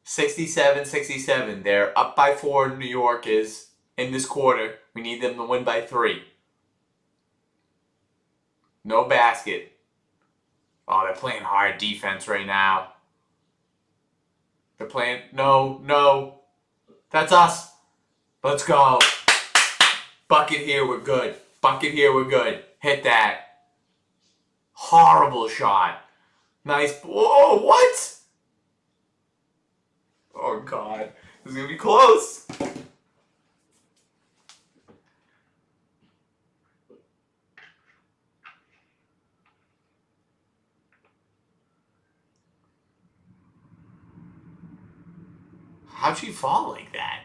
67-67. They're up by 4, New York is, in this quarter. We need them to win by 3. No basket. Oh, they're playing hard defense right now. They're playing... No. That's us. Let's go. Bucket here, we're good. Bucket here, we're good. Hit that. Horrible shot. Nice. Whoa, what? Oh, God. This is going to be close. How'd she fall like that?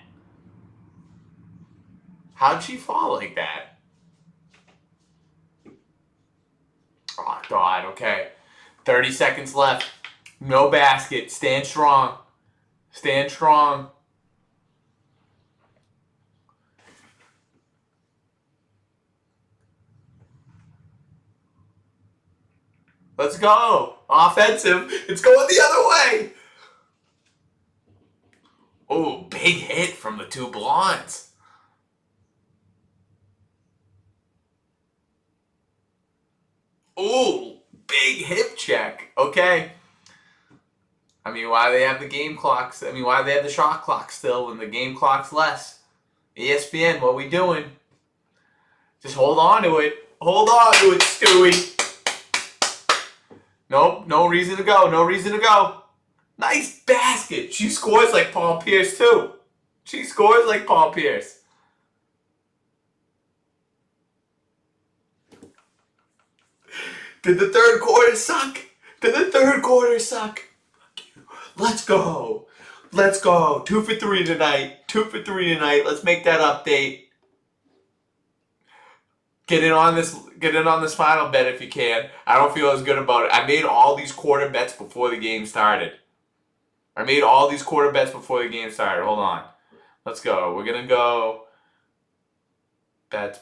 How'd she fall like that? Oh, God, okay. 30 seconds left. No basket. Stand strong. Stand strong. Let's go. Offensive. It's going the other way. Oh, big hit from the two blondes. Oh, big hip check. Okay. I mean, why do they have the game clocks? I mean, why do they have the shot clock still when the game clock's less? ESPN, what we doing? Just hold on to it. Hold on to it, Stewie. Nope, no reason to go. No reason to go. Nice basket. She scores like Paul Pierce, too. She scores like Paul Pierce. Did the third quarter suck? Did the third quarter suck? Let's go. Let's go. 2 for 3 tonight. 2 for 3 tonight. Let's make that update. Get in on this final bet if you can. I don't feel as good about it. I made all these quarter bets before the game started. Hold on. Let's go. We're gonna go bets.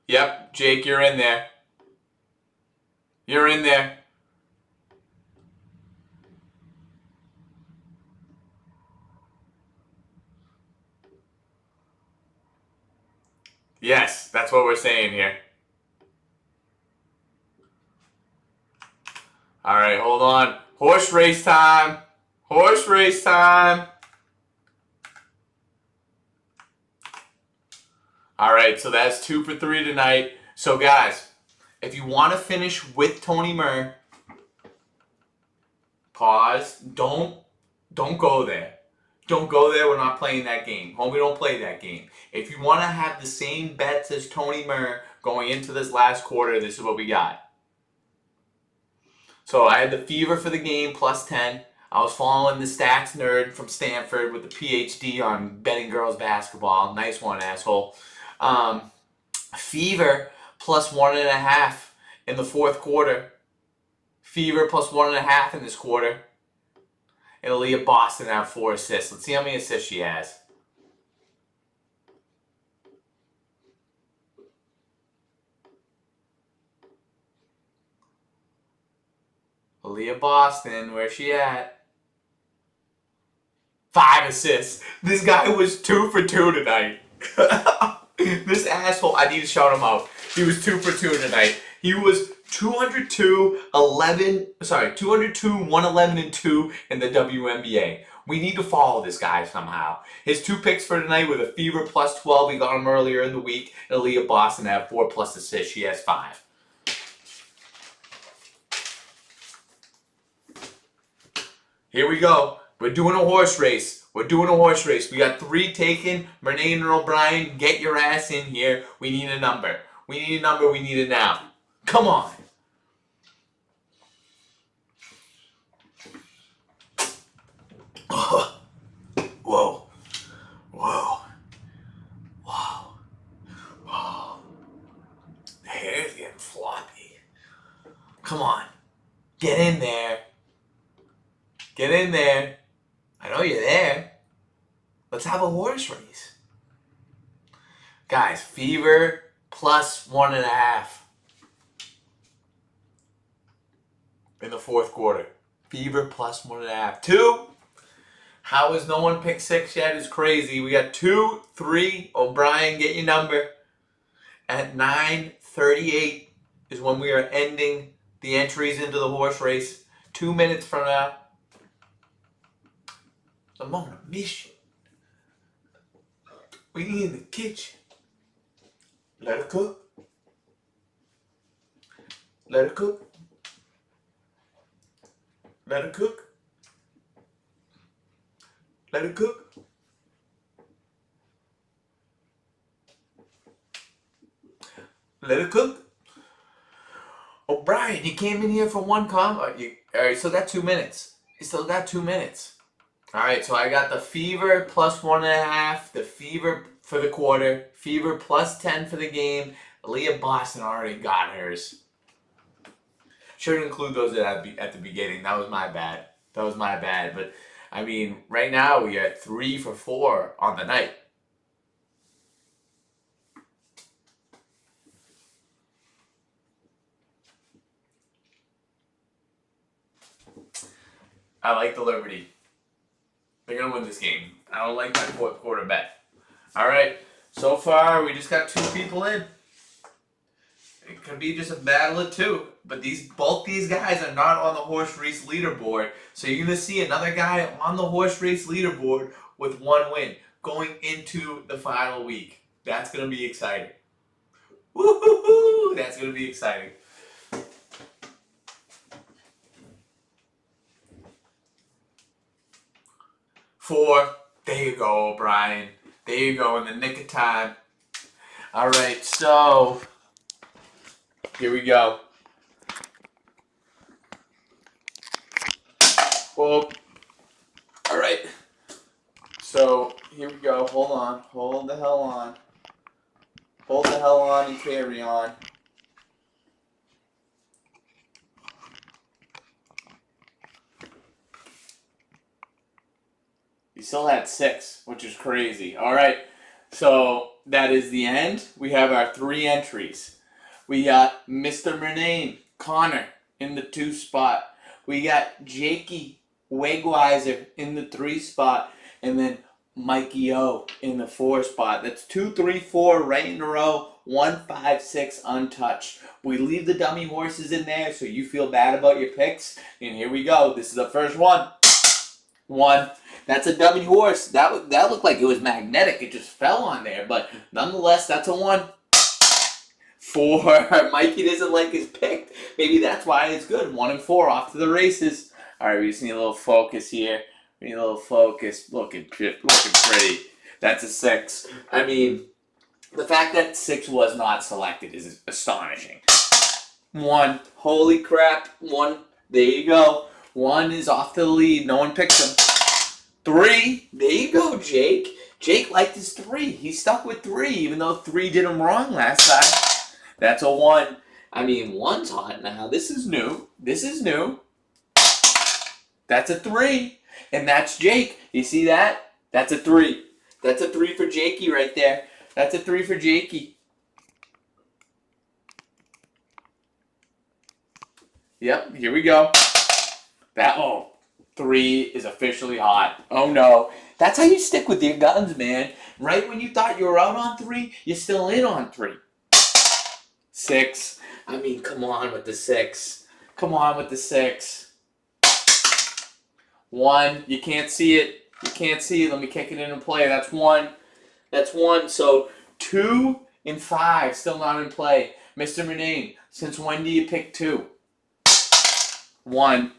Yep, Jake, you're in there. You're in there. Yes, that's what we're saying here. All right, hold on. Horse race time. Horse race time. All right, so that's 2 for 3 tonight. So, guys, if you want to finish with Tony Murr, pause. Don't go there. Don't go there. We're not playing that game. Homie, don't play that game. If you want to have the same bets as Tony Murr going into this last quarter, this is what we got. So I had the Fever for the game, plus 10. I was following the stats nerd from Stanford with the PhD on betting girls basketball. Nice one, asshole. Fever plus 1.5 in the fourth quarter. Fever plus 1.5 in this quarter. And Aaliyah Boston have 4 assists. Let's see how many assists she has. Aaliyah Boston, where's she at? 5 assists. This guy was 2 for 2 tonight. This asshole, I need to shout him out. He was 2 for 2 tonight. He was 202, 111, and 2 in the WNBA. We need to follow this guy somehow. His 2 picks for tonight were the Fever plus 12. We got him earlier in the week. And Aaliyah Boston had 4 plus assists. She has 5. Here we go. We're doing a horse race. We got 3 taken. Renee and O'Brien, get your ass in here. We need a number. We need it now. Come on. Whoa. The hair's getting floppy. Come on. Get in there. Get in there. I know you're there. Let's have a horse race. Guys, Fever plus 1.5 in the fourth quarter. Fever plus 1.5. 2. How is no one picked 6 yet is crazy. We got 2, 3. O'Brien, get your number. At 9:38 is when we are ending the entries into the horse race. 2 minutes from now. I'm on a mission. We in the kitchen. Let her cook. Let her cook. Let her cook. Let her cook. Let her cook. O'Brien, you came in here for one combo. Alright, so that's 2 minutes. You still got 2 minutes. Alright, so I got the Fever plus 1.5, the Fever for the quarter, Fever plus 10 for the game. Leah Boston already got hers. Should include those at the beginning. That was my bad. But, I mean, right now we are at 3 for 4 on the night. I like the Liberty. They're going to win this game. I don't like my fourth quarter bet. All right. So far, we just got 2 people in. It could be just a battle of 2. But both these guys are not on the horse race leaderboard. So you're going to see another guy on the horse race leaderboard with 1 win going into the final week. That's going to be exciting. Woo-hoo-hoo! That's going to be exciting. 4. There you go, O'Brien. There you go, in the nick of time. All right, so here we go. Well, all right. So here we go. Hold on. Hold the hell on. Hold the hell on and carry on. You still had 6, which is crazy. All right, so that is the end. We have our 3 entries. We got Mr. Murnane, Connor, in the 2 spot. We got Jakey Wegweiser in the 3 spot. And then Mikey O in the 4 spot. That's 2, 3, 4 right in a row. 1, 5, 6 untouched. We leave the dummy horses in there so you feel bad about your picks. And here we go. This is the first one. 1. That's a dummy horse. That looked like it was magnetic. It just fell on there. But nonetheless, that's a 1. 4. Mikey doesn't like his pick. Maybe that's why it's good. 1 and 4 off to the races. All right, we just need a little focus here. We need a little focus. Looking pretty. That's a 6. I mean, the fact that 6 was not selected is astonishing. 1. Holy crap. 1. There you go. 1 is off to the lead. No one picked him. 3. There you go, Jake. Jake liked his 3. He stuck with 3, even though 3 did him wrong last time. That's a 1. I mean, 1's hot now. This is new. This is new. That's a 3. And that's Jake. You see that? That's a 3. That's a 3 for Jakey right there. That's a 3 for Jakey. Yep, here we go. 3 is officially hot. Oh no. That's how you stick with your guns, man. Right when you thought you were out on 3, you're still in on 3. 6. I mean, come on with the 6. Come on with the 6. 1. You can't see it. You can't see it. Let me kick it into play. That's 1. That's 1. So 2 and 5 still not in play. Mr. Murnane, since when do you pick 2? 1.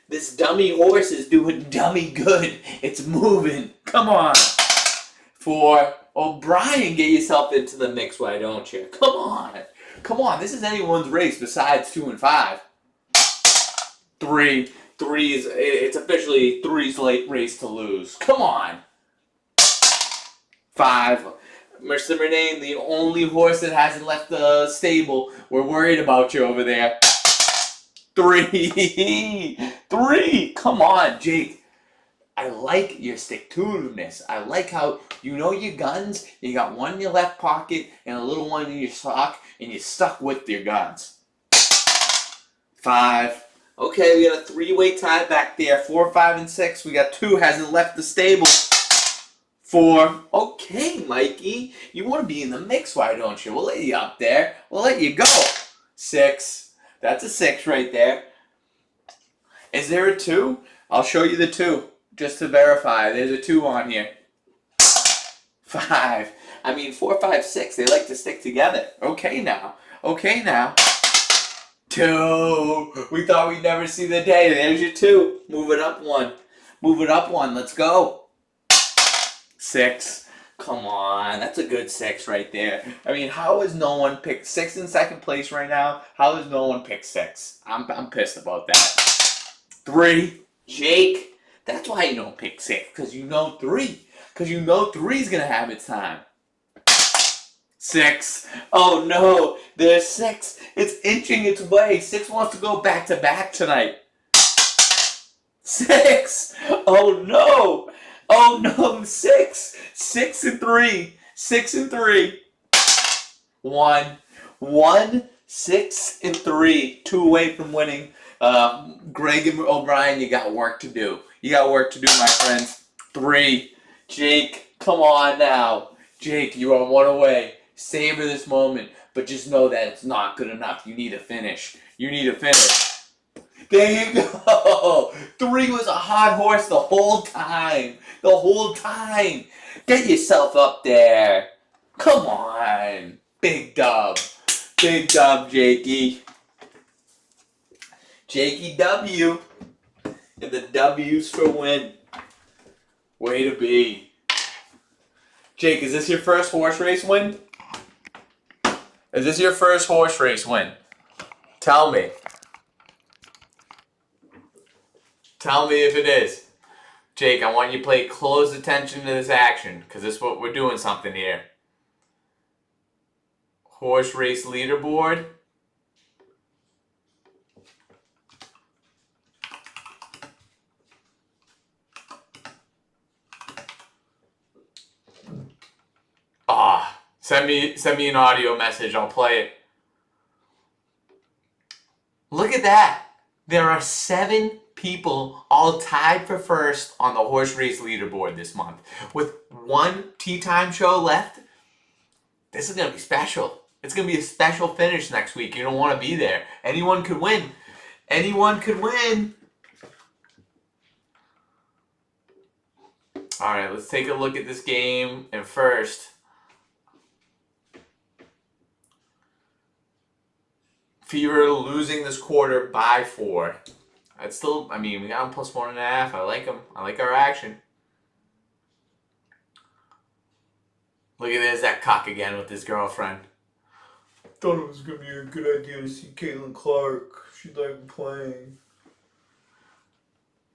This dummy horse is doing dummy good. It's moving. Come on. 4. O'Brien, get yourself into the mix, why don't you? Come on. Come on. This is anyone's race besides 2 and 5. 3. It's officially 3's late race to lose. Come on. 5. Mr. Murnane, the only horse that hasn't left the stable. We're worried about you over there. Three. Three. Come on, Jake. I like your stick-to-itiveness. I like how you know your guns. You got one in your left pocket and a little one in your sock, and you're stuck with your guns. 5. Okay, we got a 3-way tie back there. 4, 5, and 6. We got 2. Hasn't left the stable. 4. Okay, Mikey. You want to be in the mix, why don't you? We'll let you up there. We'll let you go. 6. That's a 6 right there. Is there a 2? I'll show you the 2. Just to verify, there's a 2 on here. 5. I mean, 4, 5, 6. They like to stick together. Okay now. 2. We thought we'd never see the day. There's your 2. Move it up 1. Let's go. 6. Come on. That's a good 6 right there. I mean, how has no one picked 6 in second place right now? How has no one picked 6? I'm pissed about that. 3. Jake. That's why you don't pick 6, because you know 3. Because you know 3's going to have its time. 6. Oh no, there's 6. It's inching its way. 6 wants to go back to back tonight. 6. Oh no, 6. 6 and 3. 6 and 3. 1. 6 and 3. 2 away from winning. Greg and O'Brien, you got work to do. My friends. 3. Jake, come on now. Jake, you are 1 away. Savor this moment, but just know that it's not good enough. You need to finish. There you go. 3 was a hot horse the whole time. Get yourself up there. Come on. Big dub, Jakey. Jakey W. And the W's for win. Way to be. Jake, is this your first horse race win? Tell me. Tell me if it is. Jake, I want you to pay close attention to this action, because this is what we're doing something here. Horse race leaderboard. Send me an audio message. I'll play it. Look at that. There are 7 people all tied for first on the horse race leaderboard this month. With 1 tea time show left, this is going to be special. It's going to be a special finish next week. You don't want to be there. Anyone could win. All right, let's take a look at this game. And first, Fever losing this quarter by 4. That's still, I mean, we got him plus 1.5. I like him. I like our action. Look at this, that cock again with his girlfriend. Thought it was going to be a good idea to see Caitlin Clark. She'd like playing.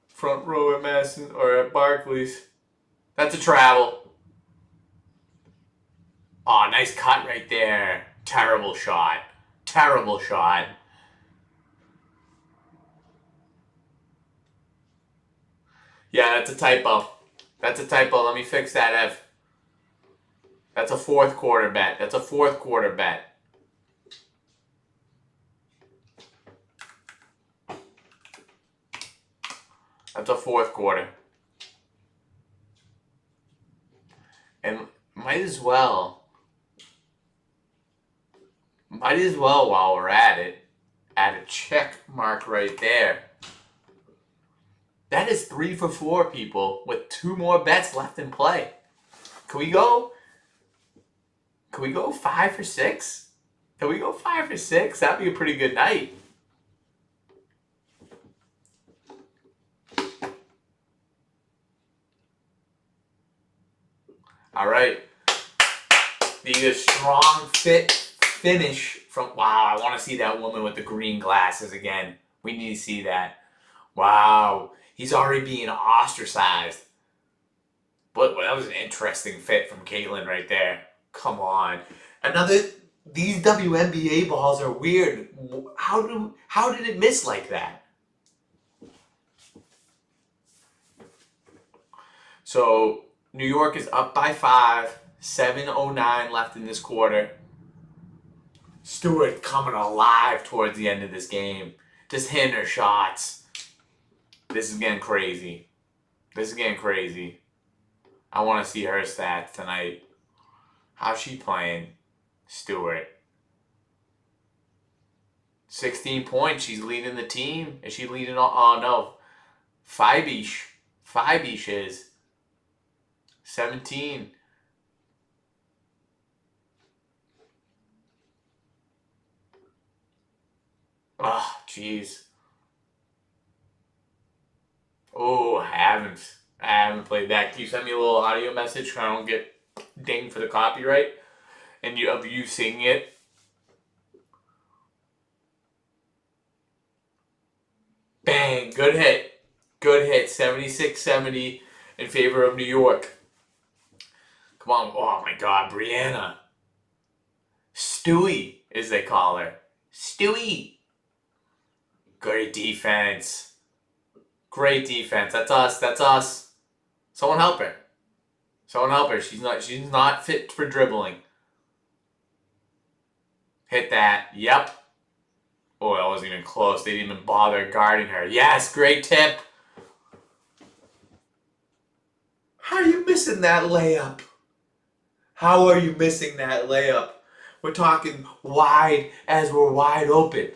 Front row at Madison, or at Barclays. That's a travel. Oh, nice cut right there. Terrible shot. Yeah, that's a typo. Let me fix that, Ev. That's a fourth quarter bet. That's a fourth quarter And might as well while we're at it, add a check mark right there. That is 3 for 4, people, with 2 more bets left in play. Can we go 5 for 6? That'd be a pretty good night. All right. Need a strong finish from, wow, I want to see that woman with the green glasses again. We need to see that. Wow. He's already being ostracized. But that was an interesting fit from Caitlin right there. Come on. Another These WNBA balls are weird. How did it miss like that? So New York is up by 5. 7:09 left in this quarter. Stewart coming alive towards the end of this game. Just hitting her shots. This is getting crazy. This is getting crazy. I want to see her stats tonight. How's she playing? Stewart. 16 points. She's leading the team. Is she leading all? Oh, no. Five-ish. Five-ish is. 17. Oh, jeez. Oh, I haven't played that. Can you send me a little audio message so I don't get dinged for the copyright? And of you singing it? Bang! Good hit. Good hit. 76-70 in favor of New York. Come on. Oh my God, Brianna. Stewie, as they call her. Stewie. Great defense. Great defense. That's us. That's us. Someone help her. Someone help her. She's not fit for dribbling. Hit that. Yep. Oh, that wasn't even close. They didn't even bother guarding her. Yes, great tip. How are you missing that layup? How are you missing that layup? We're talking wide as we're wide open.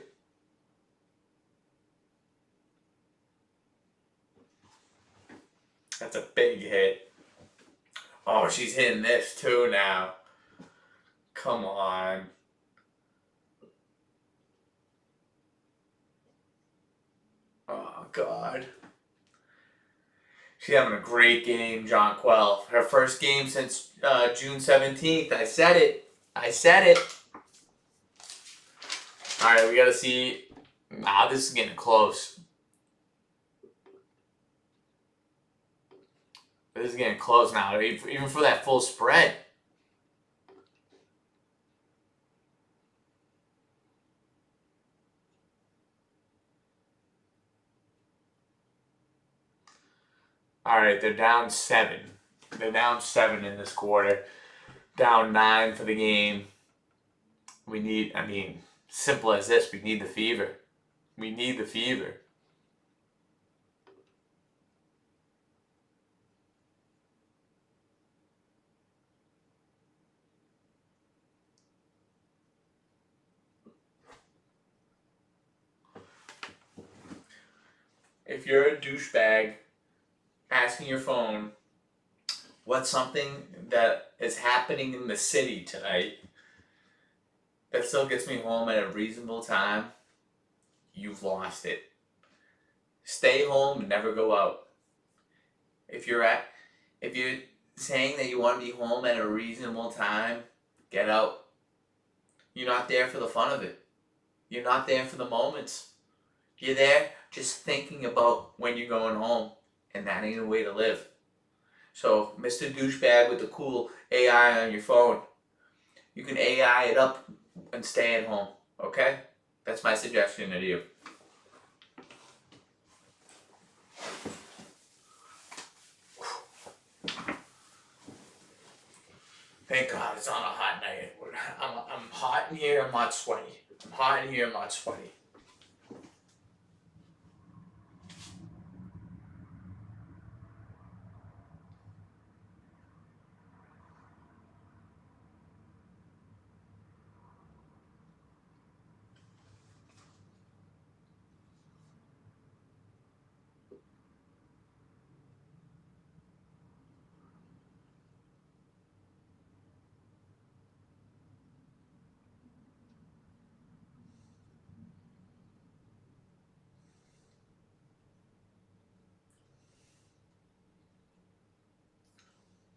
That's a big hit. Oh, she's hitting this too now. Come on. Oh, God. She's having a great game, Jonquel. Her first game since June 17th. I said it. I said it. All right, we got to see. Nah, this is getting close. This is getting close now, even for that full spread. All right, they're down 7. They're down 7 in this quarter. Down 9 for the game. We need, simple as this, we need the fever. We need the fever. If you're a douchebag asking your phone what's something that is happening in the city tonight that still gets me home at a reasonable time, you've lost it. Stay home and never go out. If you're saying that you want to be home at a reasonable time, get out. You're not there for the fun of it. You're not there for the moments. You're there just thinking about when you're going home, and that ain't a way to live. So, Mr. Douchebag with the cool AI on your phone, you can AI it up and stay at home, okay? That's my suggestion to you. Thank God it's on a hot night. I'm hot in here, I'm not sweaty. I'm hot in here, I'm not sweaty.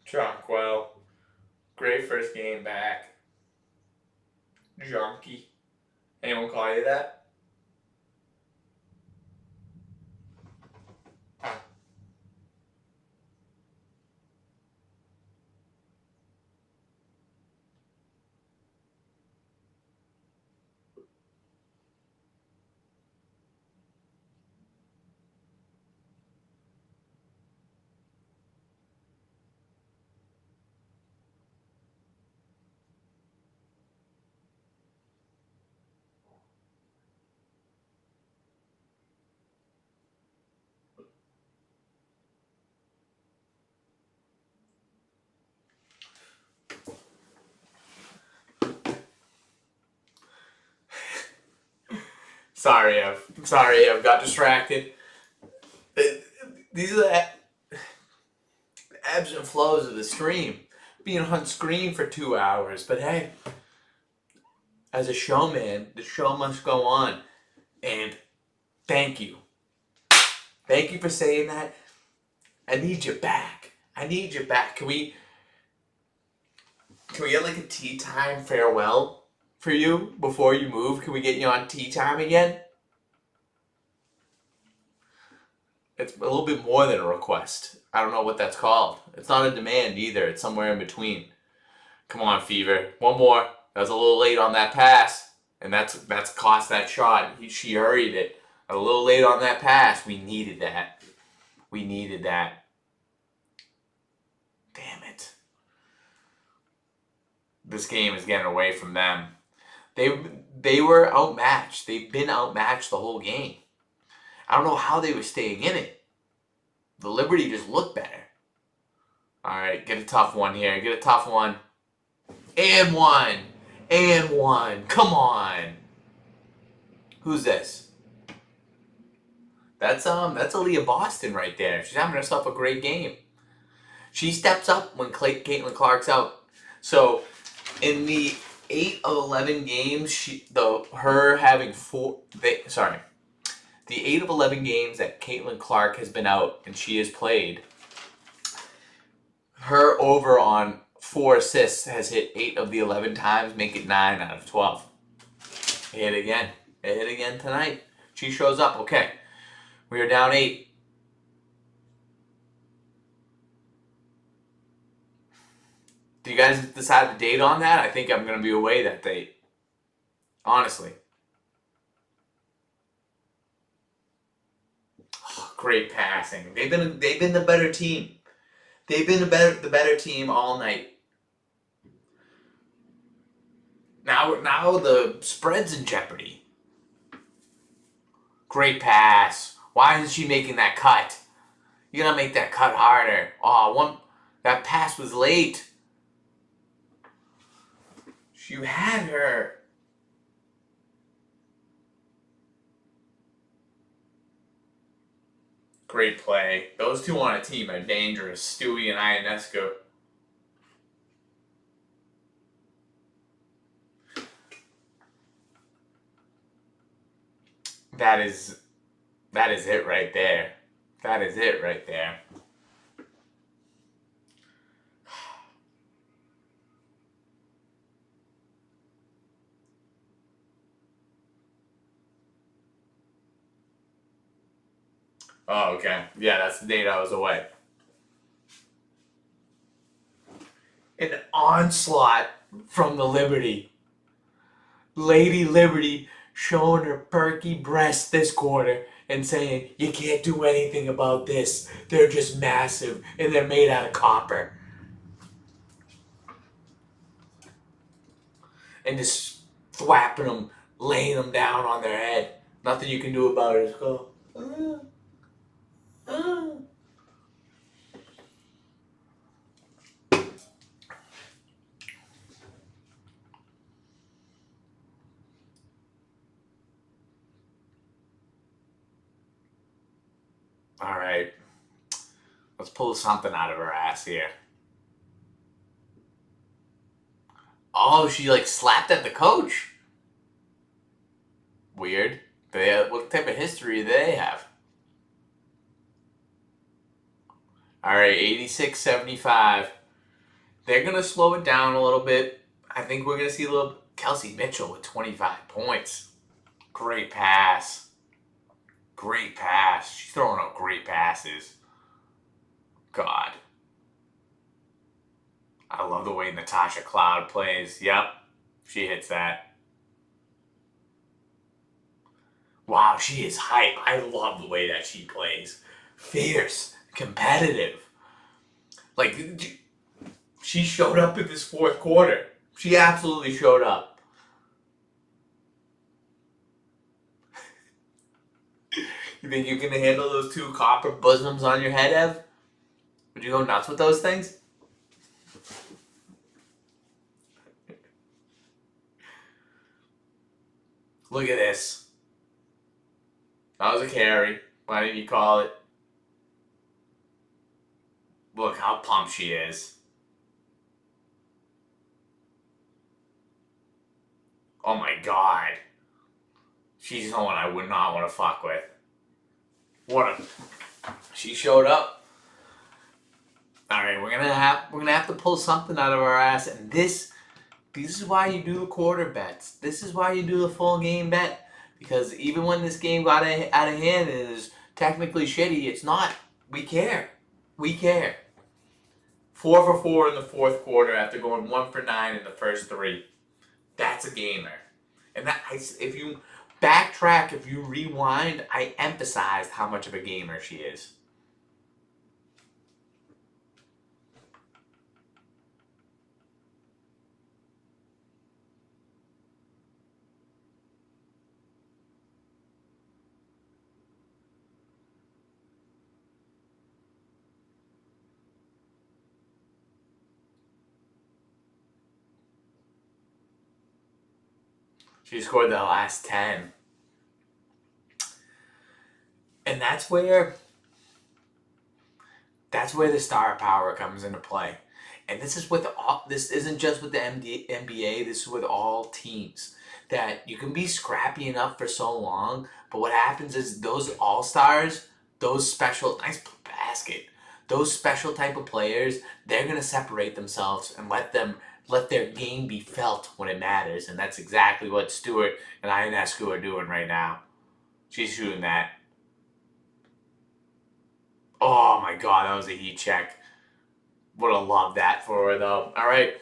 Jonquel, great first game back. Junkie. Anyone call you that? Sorry, Ev. Sorry, Ev. Got distracted. These are the ebbs and flows of the stream. Being on screen for 2 hours. But hey, as a showman, the show must go on. And thank you. Thank you for saying that. I need you back. I need you back. Can we get like a tea time farewell for you before you move? Can we get you on tea time again? It's a little bit more than a request. I don't know what that's called. It's not a demand either. It's somewhere in between. Come on, Fever. One more. That was a little late on that pass. And that's cost that shot. She hurried it. A little late on that pass. We needed that. We needed that. Damn it. This game is getting away from them. They were outmatched. They've been outmatched the whole game. I don't know how they were staying in it. The Liberty just looked better. All right, get a tough one here. Get a tough one. And one. And one. Come on. Who's this? That's Aaliyah Boston right there. She's having herself a great game. She steps up when Caitlin Clark's out. So in the 8 of 11 games, the 8 of 11 games that Caitlin Clark has been out and she has played, her over on 4 assists has hit 8 of the 11 times, make it 9 out of 12. It hit again. It hit again tonight. She shows up. Okay. We are down 8. Do you guys decide the date on that? I think I'm going to be away that date. Honestly. Oh, great passing. They've been the better team. They've been the better team all night. Now the spread's in jeopardy. Great pass. Why isn't she making that cut? You gotta make that cut harder. That pass was late. You had her. Great play. Those two on a team are dangerous. Stewie and Ionescu. That is it right there. That is it right there. Oh, okay. Yeah, that's the date I was away. An onslaught from the Liberty. Lady Liberty showing her perky breasts this quarter and saying, you can't do anything about this. They're just massive and they're made out of copper. And just thwapping them, laying them down on their head. Nothing you can do about it. Just go, All right. Let's pull something out of her ass here. Oh, she like slapped at the coach. Weird. What type of history do they have? All right, 86-75. They're going to slow it down a little bit. I think we're going to see a little Kelsey Mitchell with 25 points. Great pass. Great pass. She's throwing out great passes. God. I love the way Natasha Cloud plays. Yep. She hits that. Wow, she is hype. I love the way that she plays. Fierce. Competitive. Like, she showed up in this fourth quarter. She absolutely showed up. You think you can handle those 2 copper bosoms on your head, Ev? Would you go nuts with those things? Look at this. That was a carry. Why didn't you call it? Look how pumped she is. Oh my god. She's someone I would not want to fuck with. What a... She showed up. Alright, we're gonna have to pull something out of our ass, and this is why you do the quarter bets. This is why you do the full game bet. Because even when this game got out of hand and is technically shitty, it's not. We care. We care. 4 for 4 in the fourth quarter after going 1 for 9 in the first 3. That's a gamer. And that, if you backtrack, if you rewind, I emphasized how much of a gamer she is. She scored the last 10. And that's where the star power comes into play. And this is with this isn't just with the NBA, this is with all teams. That you can be scrappy enough for so long, but what happens is those all-stars, those special, nice basket, those special type of players, they're going to separate themselves and let their game be felt when it matters. And that's exactly what Stewart and Ionescu are doing right now. She's shooting that. Oh my god, that was a heat check. Would have loved that for her, though. All right,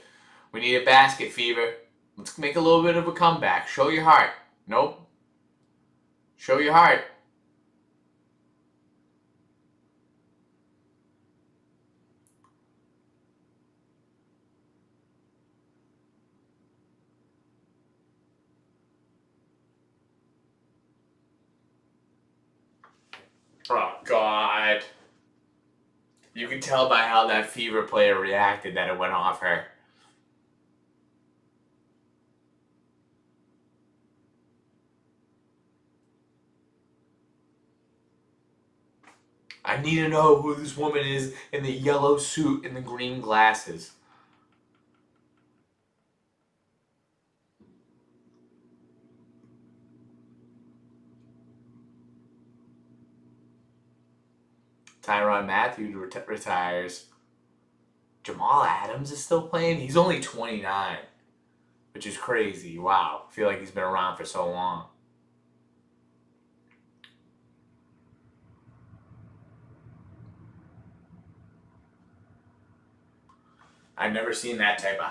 we need a basket, Fever. Let's make a little bit of a comeback. Show your heart. Nope. Show your heart. Oh, God. You can tell by how that Fever player reacted that it went off her. I need to know who this woman is in the yellow suit and the green glasses. Tyrann Matthews retires. Jamal Adams is still playing? He's only 29, which is crazy. Wow. I feel like he's been around for so long. I've never seen that type of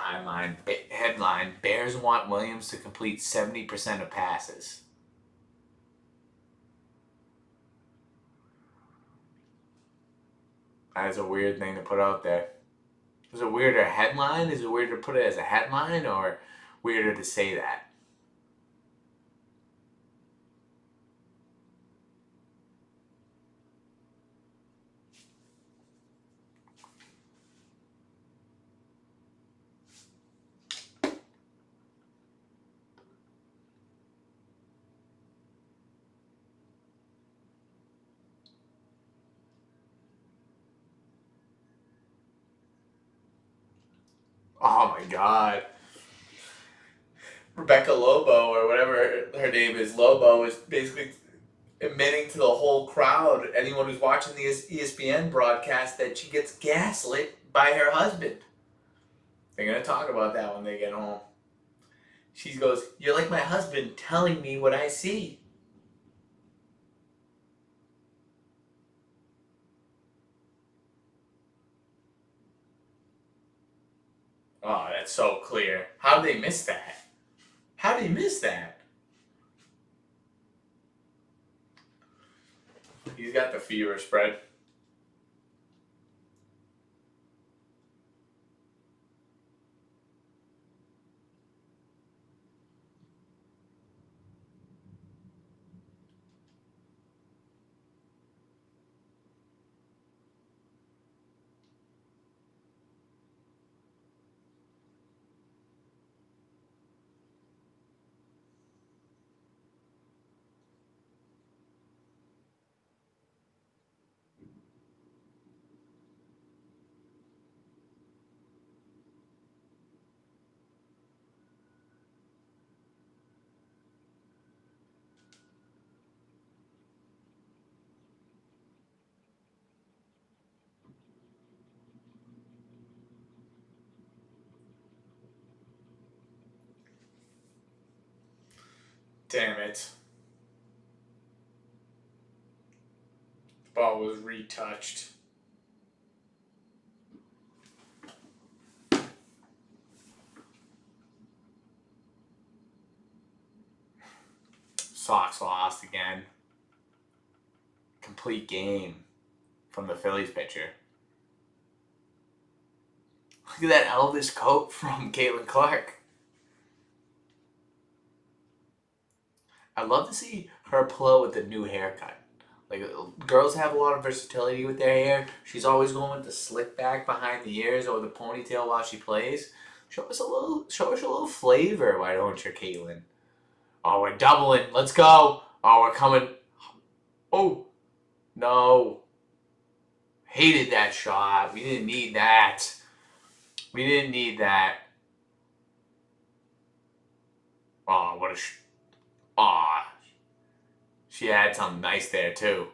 headline. Bears want Williams to complete 70% of passes. That is a weird thing to put out there. Is it weirder headline? Is it weirder to put it as a headline, or weirder to say that? Oh my god. Rebecca Lobo, or whatever her name is, Lobo, is basically admitting to the whole crowd, anyone who's watching the ESPN broadcast, that she gets gaslit by her husband. They're going to talk about that when they get home. She goes, "You're like my husband telling me what I see." Oh, that's so clear. How did they miss that? How did he miss that? He's got the fever spread. Damn it. The ball was retouched. Sox lost again. Complete game from the Phillies pitcher. Look at that Elvis coat from Caitlin Clark. I'd love to see her pull with the new haircut. Like, girls have a lot of versatility with their hair. She's always going with the slick back behind the ears or the ponytail while she plays. Show us a little flavor, why don't you, Caitlin? Oh, we're doubling. Let's go. Oh, we're coming. Oh, no. Hated that shot. We didn't need that. We didn't need that. Oh, what a Aw. She had something nice there, too.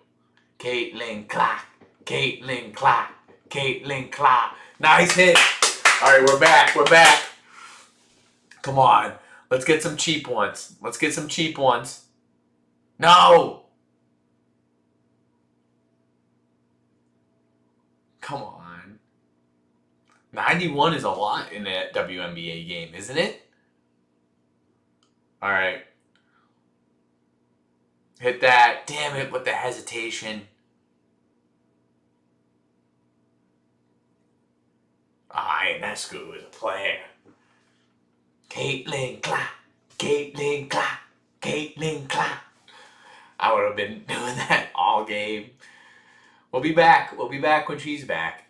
Caitlin Clark. Caitlin Clark. Caitlin Clark. Nice hit. All right, we're back. We're back. Come on. Let's get some cheap ones. Let's get some cheap ones. No! Come on. 91 is a lot in a WNBA game, isn't it? All right. Hit that. Damn it, with the hesitation. Ionescu is a player. Caitlin Clark. Caitlin Clark. Caitlin Clark. I would have been doing that all game. We'll be back. We'll be back when she's back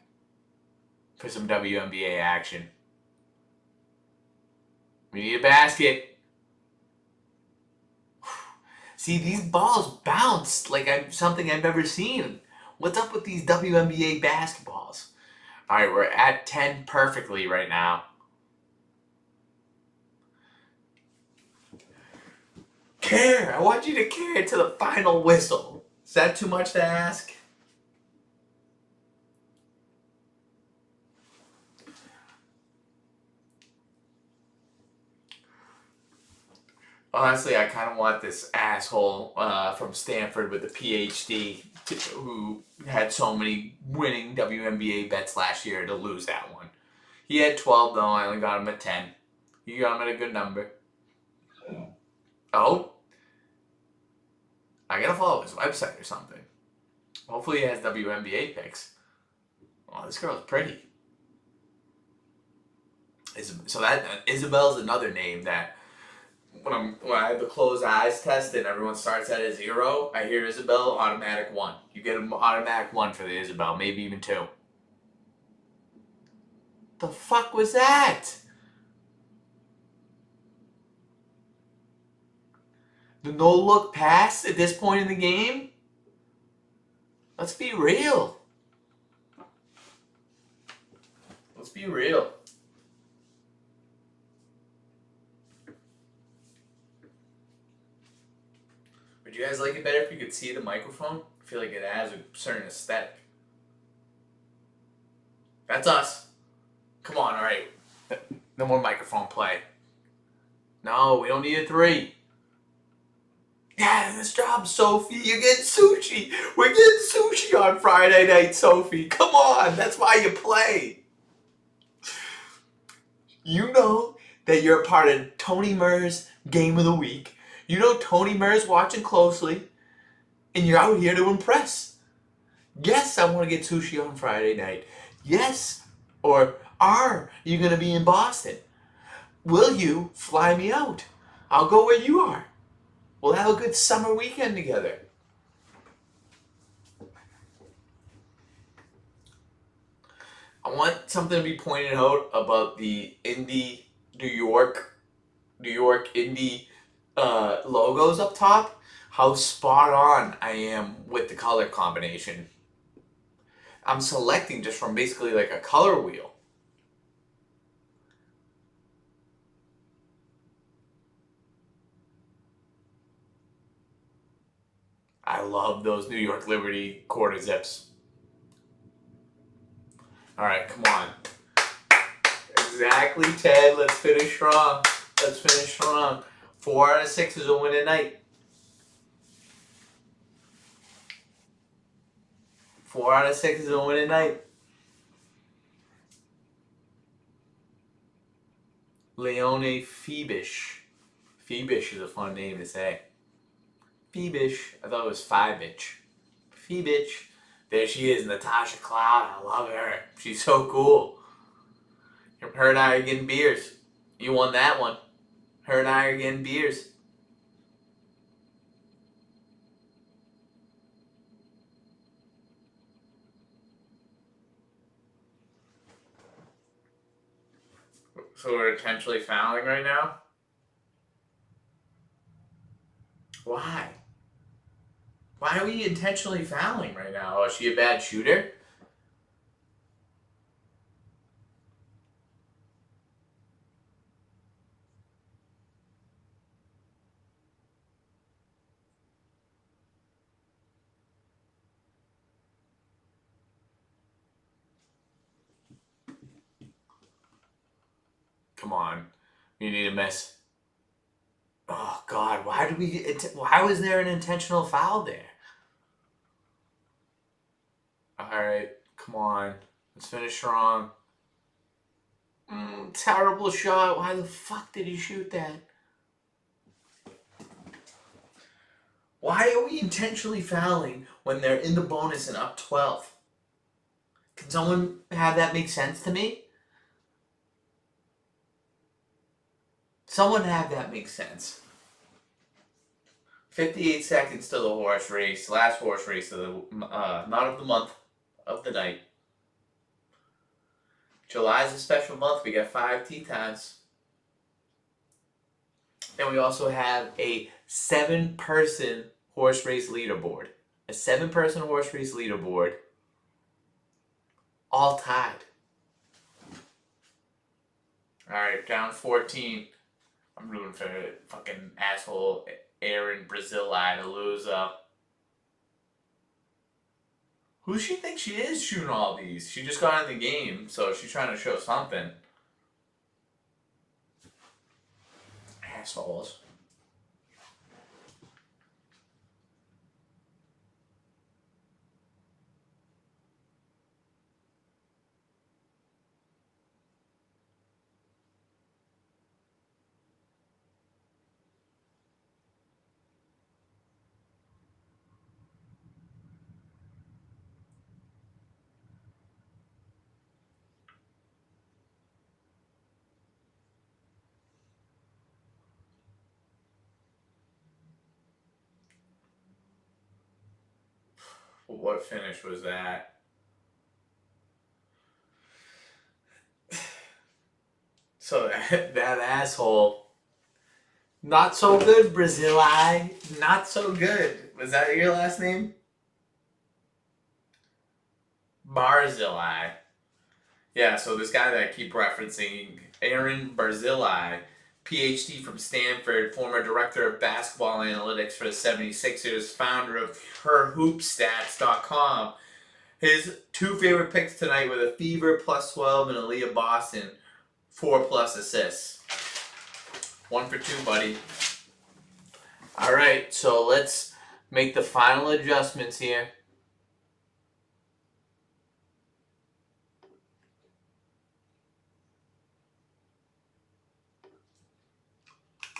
for some WNBA action. We need a basket. See, these balls bounce like something I've never seen. What's up with these WNBA basketballs? All right, we're at 10 perfectly right now. Care. I want you to carry it to the final whistle. Is that too much to ask? Honestly, I kind of want this asshole from Stanford with the PhD who had so many winning WNBA bets last year to lose that one. He had 12 though. I only got him at 10. You got him at a good number. Oh. I gotta follow his website or something. Hopefully he has WNBA picks. Oh, this girl's pretty. So that Isabel's another name that when I have the closed eyes test and everyone starts at a 0, I hear Isabel, automatic 1. You get an automatic 1 for the Isabel, maybe even 2. The fuck was that? The no-look pass at this point in the game? Let's be real. Let's be real. Would you guys like it better if you could see the microphone? I feel like it has a certain aesthetic. That's us. Come on, alright. No more microphone play. No, we don't need a 3. Yeah, this job, Sophie. You're getting sushi. We're getting sushi on Friday night, Sophie. Come on. That's why you play. You know that you're a part of Tony Murr's Game of the Week. You know Tony Murr's watching closely. And you're out here to impress. Yes, I want to get sushi on Friday night. Yes, or are you going to be in Boston? Will you fly me out? I'll go where you are. We'll have a good summer weekend together. I want something to be pointed out about the Indy New York Indy logos up top. How spot on I am with the color combination. I'm selecting just from basically like a color wheel. I love those New York Liberty quarter zips. All right, come on. Exactly, Ted. Let's finish strong. Let's finish strong. 4 out of 6 is a win at night. 4 out of 6 is a win at night. Leone Phoebish. Phoebish is a fun name to say. Phoebish. I thought it was Phoebish. Phoebish. There she is, Natasha Cloud. I love her. She's so cool. Her and I are getting beers. You won that one. Her and I are getting beers. So we're intentionally fouling right now? Why? Why are we intentionally fouling right now? Oh, is she a bad shooter? Come on. You need a miss. Oh, God. Why was there an intentional foul there? Alright. Come on. Let's finish strong. Terrible shot. Why the fuck did he shoot that? Why are we intentionally fouling when they're in the bonus and up 12? Can someone have that make sense to me? Someone have that make sense. 58 seconds to the horse race. Last horse race of the not of the month, of the night. July is a special month. We got 5 tee times. Then we also have a 7-person horse race leaderboard. A 7-person horse race leaderboard. All tied. Alright, down 14. I'm rooting for fucking asshole Aaron Brazili to lose. Who does she think she is shooting all these? She just got in the game, so she's trying to show something. Assholes. What finish was that? So that asshole. Not so good, Brazili. Not so good. Was that your last name? Barzilai. Yeah, so this guy that I keep referencing, Aaron Barzilai, PhD from Stanford, former director of basketball analytics for the 76ers, founder of herhoopstats.com. His 2 favorite picks tonight were the Fever plus 12 and Aaliyah Boston, 4+ assists. 1 for 2, buddy. All right, so let's make the final adjustments here.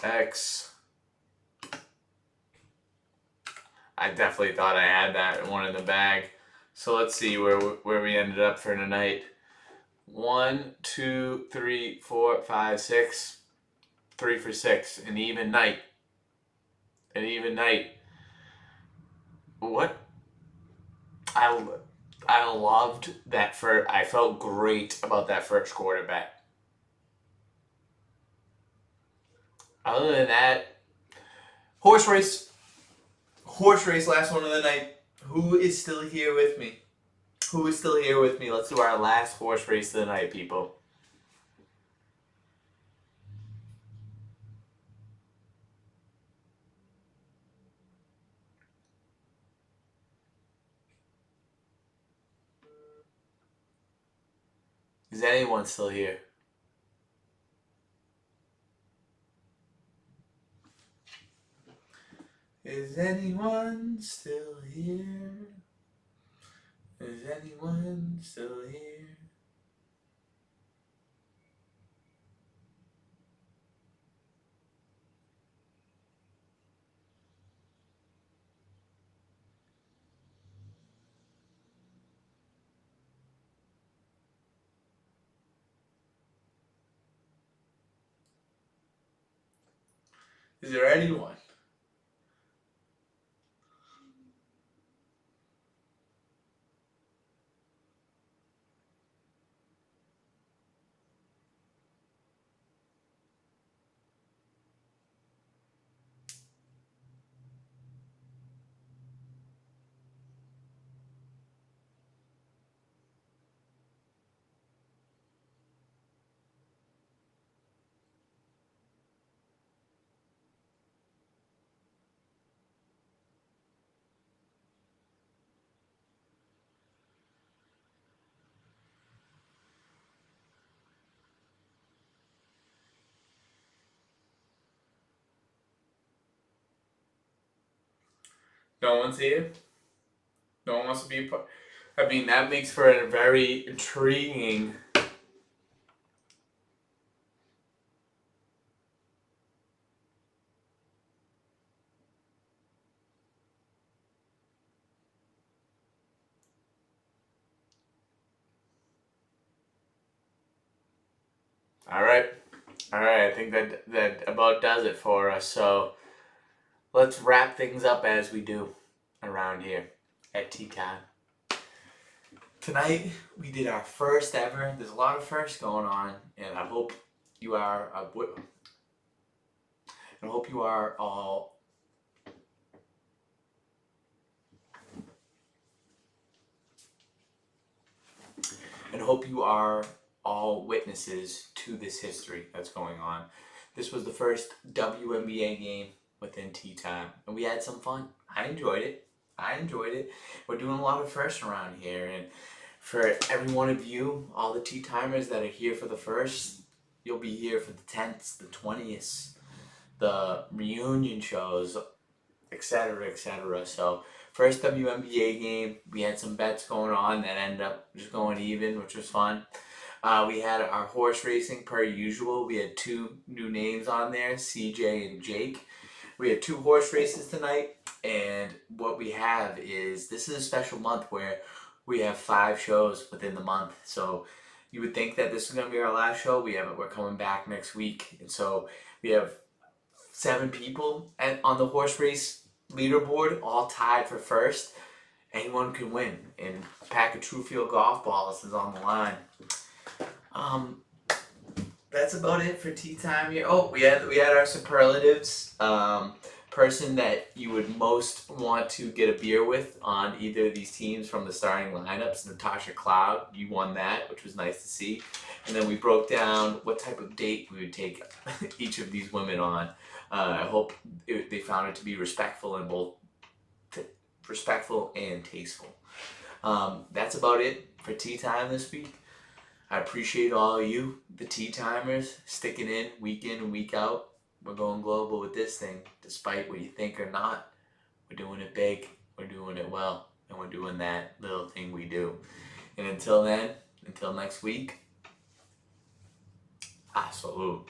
X. I definitely thought I had that one in the bag. So let's see where we ended up for tonight. 1, 2, 3, 4, 5, 6. 3 for 6. An even night. An even night. What? I loved that first. I felt great about that first quarter bet. Other than that, horse race, last one of the night. Who is still here with me? Who is still here with me? Let's do our last horse race of the night, people. Is anyone still here? Is anyone still here? Is anyone still here? Is there anyone? No one's here? No one wants to be a part? I mean, that makes for a very intriguing. All right. All right. I think that about does it for us. So let's wrap things up as we do around here at tea time. Tonight we did our first ever. There's a lot of firsts going on, and I hope you are. I hope you are all. And hope you are all witnesses to this history that's going on. This was the first WNBA game within tea time, and we had some fun. I enjoyed it. We're doing a lot of firsts around here, and for every one of you, all the tea timers that are here for the first, you'll be here for the 10th, the 20th, the reunion shows, etc., etc. So, first WNBA game, we had some bets going on that ended up just going even, which was fun. We had our horse racing per usual. We had two new names on there, CJ and Jake. We had two horse races tonight, and what we have is this is a special month where we have 5 shows within the month. So you would think that this is going to be our last show. We're coming back next week, and so we have 7 people on the horse race leaderboard, all tied for first. Anyone can win, and a pack of Truefield golf balls is on the line. That's about it for tea time here. Oh, we had our superlatives. Person that you would most want to get a beer with on either of these teams from the starting lineups, Natasha Cloud. You won that, which was nice to see. And then we broke down what type of date we would take each of these women on. I hope they found it to be respectful and respectful and tasteful. That's about it for tea time this week. I appreciate all of you, the tea timers, sticking in and week out. We're going global with this thing, despite what you think or not. We're doing it big, we're doing it well, and we're doing that little thing we do. And until then, until next week, salute.